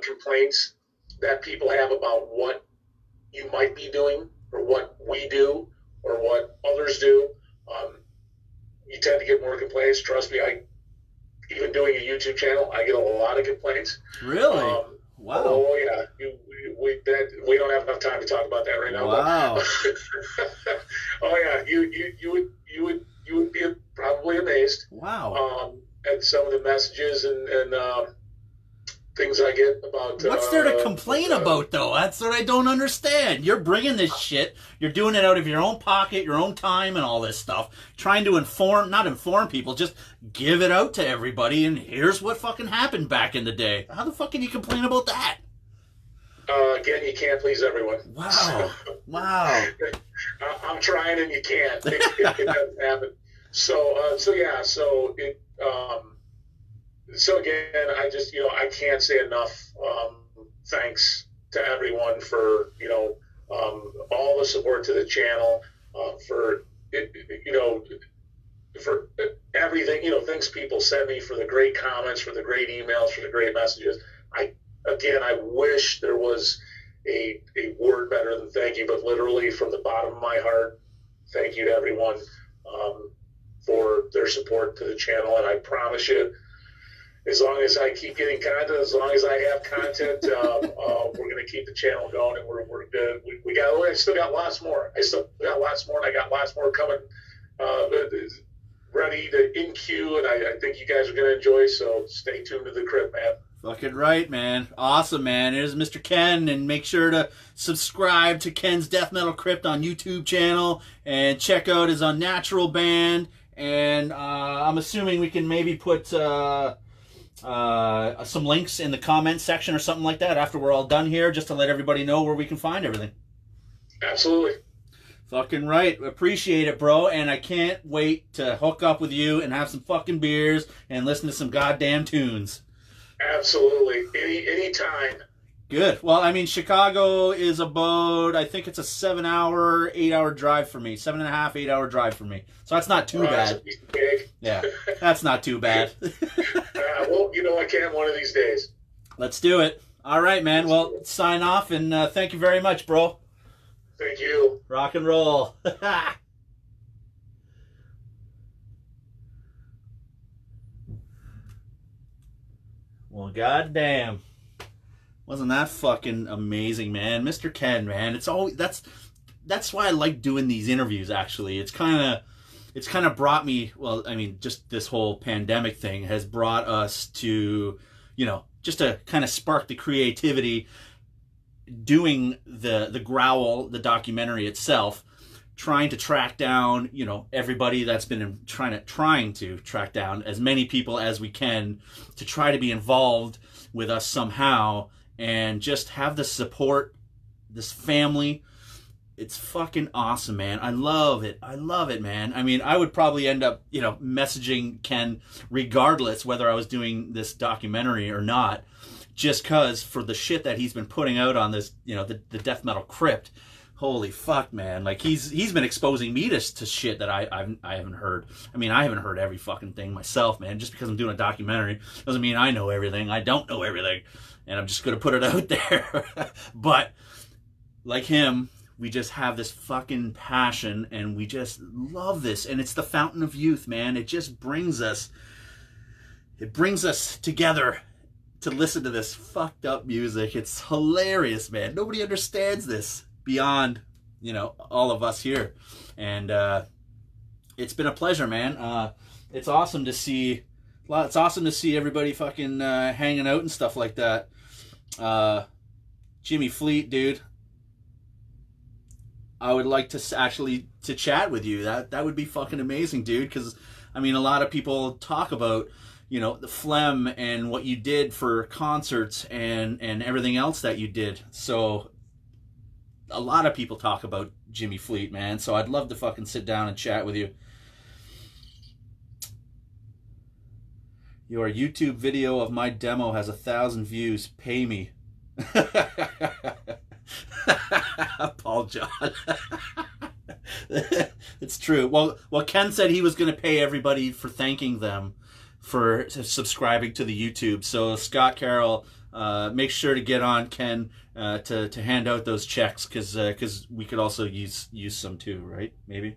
complaints that people have about what you might be doing or what we do or what others do. you tend to get more complaints. Trust me, even doing a YouTube channel, I get a lot of complaints. Really? Wow. Oh yeah, we don't have enough time to talk about that right now. Wow. But, oh yeah, you would be probably amazed. Wow. At some of the messages and things I get about. What's there to complain about, though? That's what I don't understand. You're bringing this shit. You're doing it out of your own pocket, your own time, and all this stuff. Trying to not inform people, just give it out to everybody, and here's what fucking happened back in the day. How the fuck can you complain about that? Again, you can't please everyone. Wow. Wow. I'm trying and you can't. It doesn't happen. So again, I just, I can't say enough thanks to everyone for, all the support to the channel, for everything, things people send me, for the great comments, for the great emails, for the great messages. I wish there was a word better than thank you, but literally from the bottom of my heart, thank you to everyone for their support to the channel. And I promise you, as long as I keep getting content, as long as I have content, we're going to keep the channel going, and we're good. I still got lots more. And I got lots more coming, ready to in queue, and I think you guys are going to enjoy. So stay tuned to the Crypt, man. Fucking right, man. Awesome, man. Here's Mr. Ken, and make sure to subscribe to Ken's Death Metal Crypt on YouTube channel, and check out his UNNATURAL band. And I'm assuming we can maybe put some links in the comment section or something like that after we're all done here, just to let everybody know where we can find everything. Absolutely. Fucking right. Appreciate it, bro. And I can't wait to hook up with you and have some fucking beers and listen to some goddamn tunes. Absolutely. Anytime. Good. Well, I mean, Chicago is about, I think it's a 7-hour, 8-hour drive for me. 7.5, 8-hour drive for me. So that's not too bad. Yeah, that's not too bad. Well, I can one of these days. Let's do it. All right, man. Well, sign off, and thank you very much, bro. Thank you. Rock and roll. Well, goddamn. Wasn't that fucking amazing, man? Mr. Ken, man. It's always that's why I like doing these interviews, actually. It's kind of brought me, well, I mean, just this whole pandemic thing has brought us to, just to kind of spark the creativity, doing the Growl, the documentary itself, trying to track down, everybody that's been trying to track down as many people as we can to try to be involved with us somehow, and just have the support, this family. It's fucking awesome, man. I love it, man. I mean, I would probably end up, messaging Ken regardless whether I was doing this documentary or not, just cause for the shit that he's been putting out on this, the Death Metal Crypt. Holy fuck, man. Like, he's been exposing me to shit that I haven't heard. I mean, I haven't heard every fucking thing myself, man. Just because I'm doing a documentary doesn't mean I know everything. I don't know everything. And I'm just going to put it out there. But, like him, we just have this fucking passion, and we just love this. And it's the fountain of youth, man. It just brings us together to listen to this fucked up music. It's hilarious, man. Nobody understands this beyond, all of us here. And it's been a pleasure, man. It's awesome to see everybody fucking hanging out and stuff like that. Jimmy Fleet, dude, I would like to actually chat with you. That would be fucking amazing, dude, because I mean, a lot of people talk about, the phlegm and what you did for concerts and everything else that you did. So a lot of people talk about Jimmy Fleet, man. So I'd love to fucking sit down and chat with you. Your YouTube video of my demo has 1,000 views. Pay me. Paul John. It's true. Well, Ken said he was going to pay everybody for thanking them for subscribing to the YouTube. So Scott Carroll, make sure to get on Ken to hand out those checks, because we could also use some too, right? Maybe.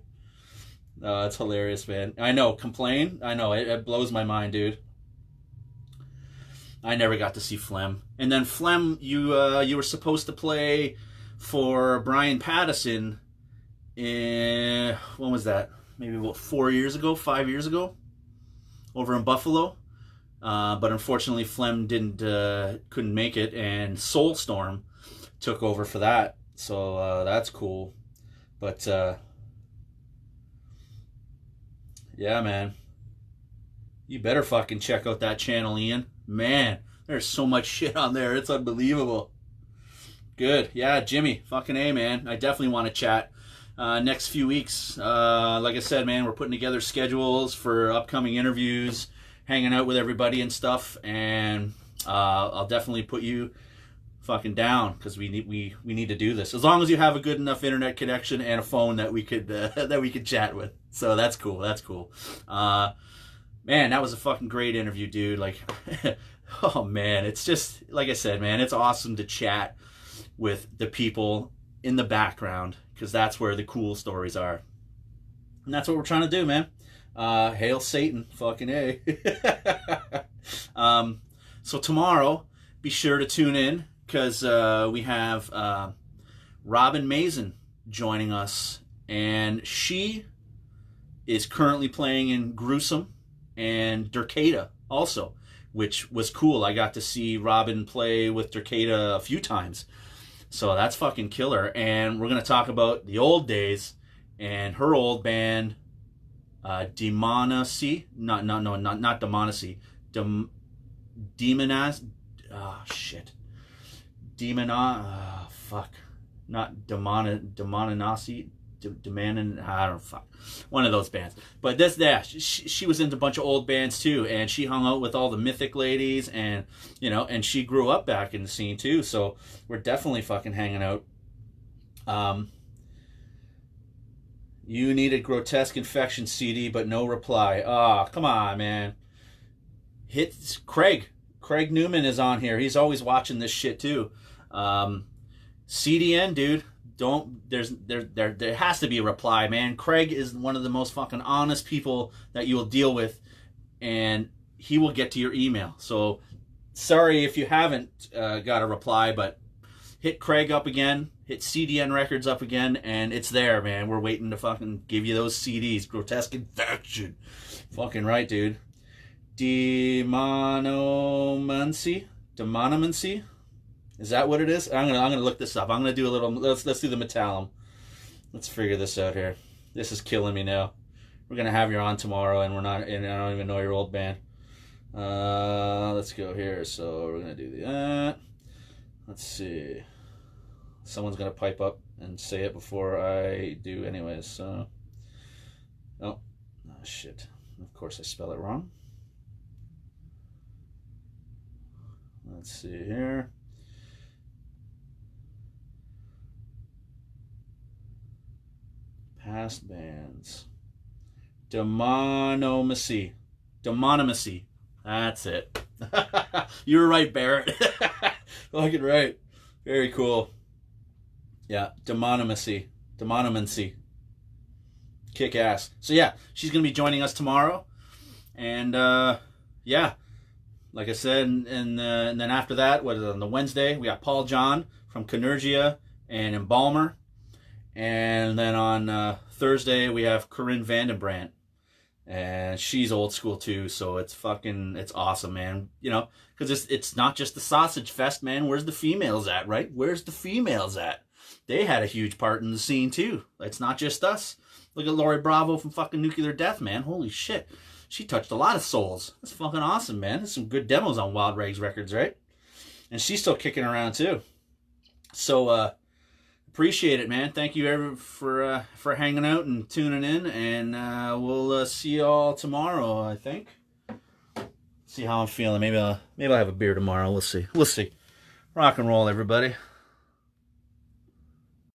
It's hilarious, man. I know. Complain. I know. It blows my mind, dude. I never got to see Flem. And then Flem, you were supposed to play for Brian Pattison in, when was that? Maybe about 4 years ago, 5 years ago, over in Buffalo. But unfortunately, Flem couldn't make it, and Soulstorm took over for that. So that's cool. But yeah, man, you better fucking check out that channel, Ian. Man, there's so much shit on there. It's unbelievable. Good. Yeah, Jimmy. Fucking A, man. I definitely want to chat next few weeks. Like I said, man, we're putting together schedules for upcoming interviews, hanging out with everybody and stuff. And I'll definitely put you fucking down because we need to do this. As long as you have a good enough internet connection and a phone that we could chat with. So that's cool. That's cool. Man, that was a fucking great interview, dude. Like, oh man, it's just, like I said, man, it's awesome to chat with the people in the background because that's where the cool stories are. And that's what we're trying to do, man. Hail Satan, fucking A. So tomorrow, be sure to tune in because we have Robin Mason joining us, and she is currently playing in Gruesome and Dercada also, which was cool. I got to see Robin play with Dercada a few times, so that's fucking killer. And we're gonna talk about the old days and her old band, Demonacy, not Demonacy, Demonaz, not Demonacy. I don't fuck, one of those bands. But she was into a bunch of old bands too, and she hung out with all the Mythic ladies, and and she grew up back in the scene too. So we're definitely fucking hanging out. You needed Grotesque Infection CD, but no reply. Come on, man. Hit Craig. Craig Newman is on here. He's always watching this shit too. CDN, dude. There has to be a reply, man. Craig is one of the most fucking honest people that you will deal with, and he will get to your email. So sorry if you haven't got a reply, but hit Craig up again, hit CDN Records up again, and it's there, man. We're waiting to fucking give you those CDs. Grotesque Infection. Fucking right, dude. Demonomancy. Is that what it is? I'm gonna look this up. I'm gonna do a little. Let's do the Metallum. Let's figure this out here. This is killing me now. We're gonna have you on tomorrow, and we're not. And I don't even know your old band. Let's go here. So we're gonna do that. Let's see. Someone's gonna pipe up and say it before I do, anyways. So. Oh shit. Of course I spell it wrong. Let's see here. Past bands. Demonomacy. That's it. You were right, Barrett. Fucking right. Very cool. Yeah, Demonomancy. Kick ass. So yeah, she's gonna be joining us tomorrow, and yeah, like I said, and then after that, on the Wednesday, we got Paul John from Conergia and Embalmer. And then on Thursday, we have Corinne Vandenbrandt. And she's old school too, so it's awesome, man. Because it's not just the sausage fest, man. Where's the females at, right? Where's the females at? They had a huge part in the scene too. It's not just us. Look at Lori Bravo from fucking Nuclear Death, man. Holy shit. She touched a lot of souls. That's fucking awesome, man. There's some good demos on Wild Rags Records, right? And she's still kicking around too. So, appreciate it, man. Thank you for hanging out and tuning in, and we'll see you all tomorrow, I think. See how I'm feeling. Maybe I'll have a beer tomorrow. We'll see. Rock and roll, everybody.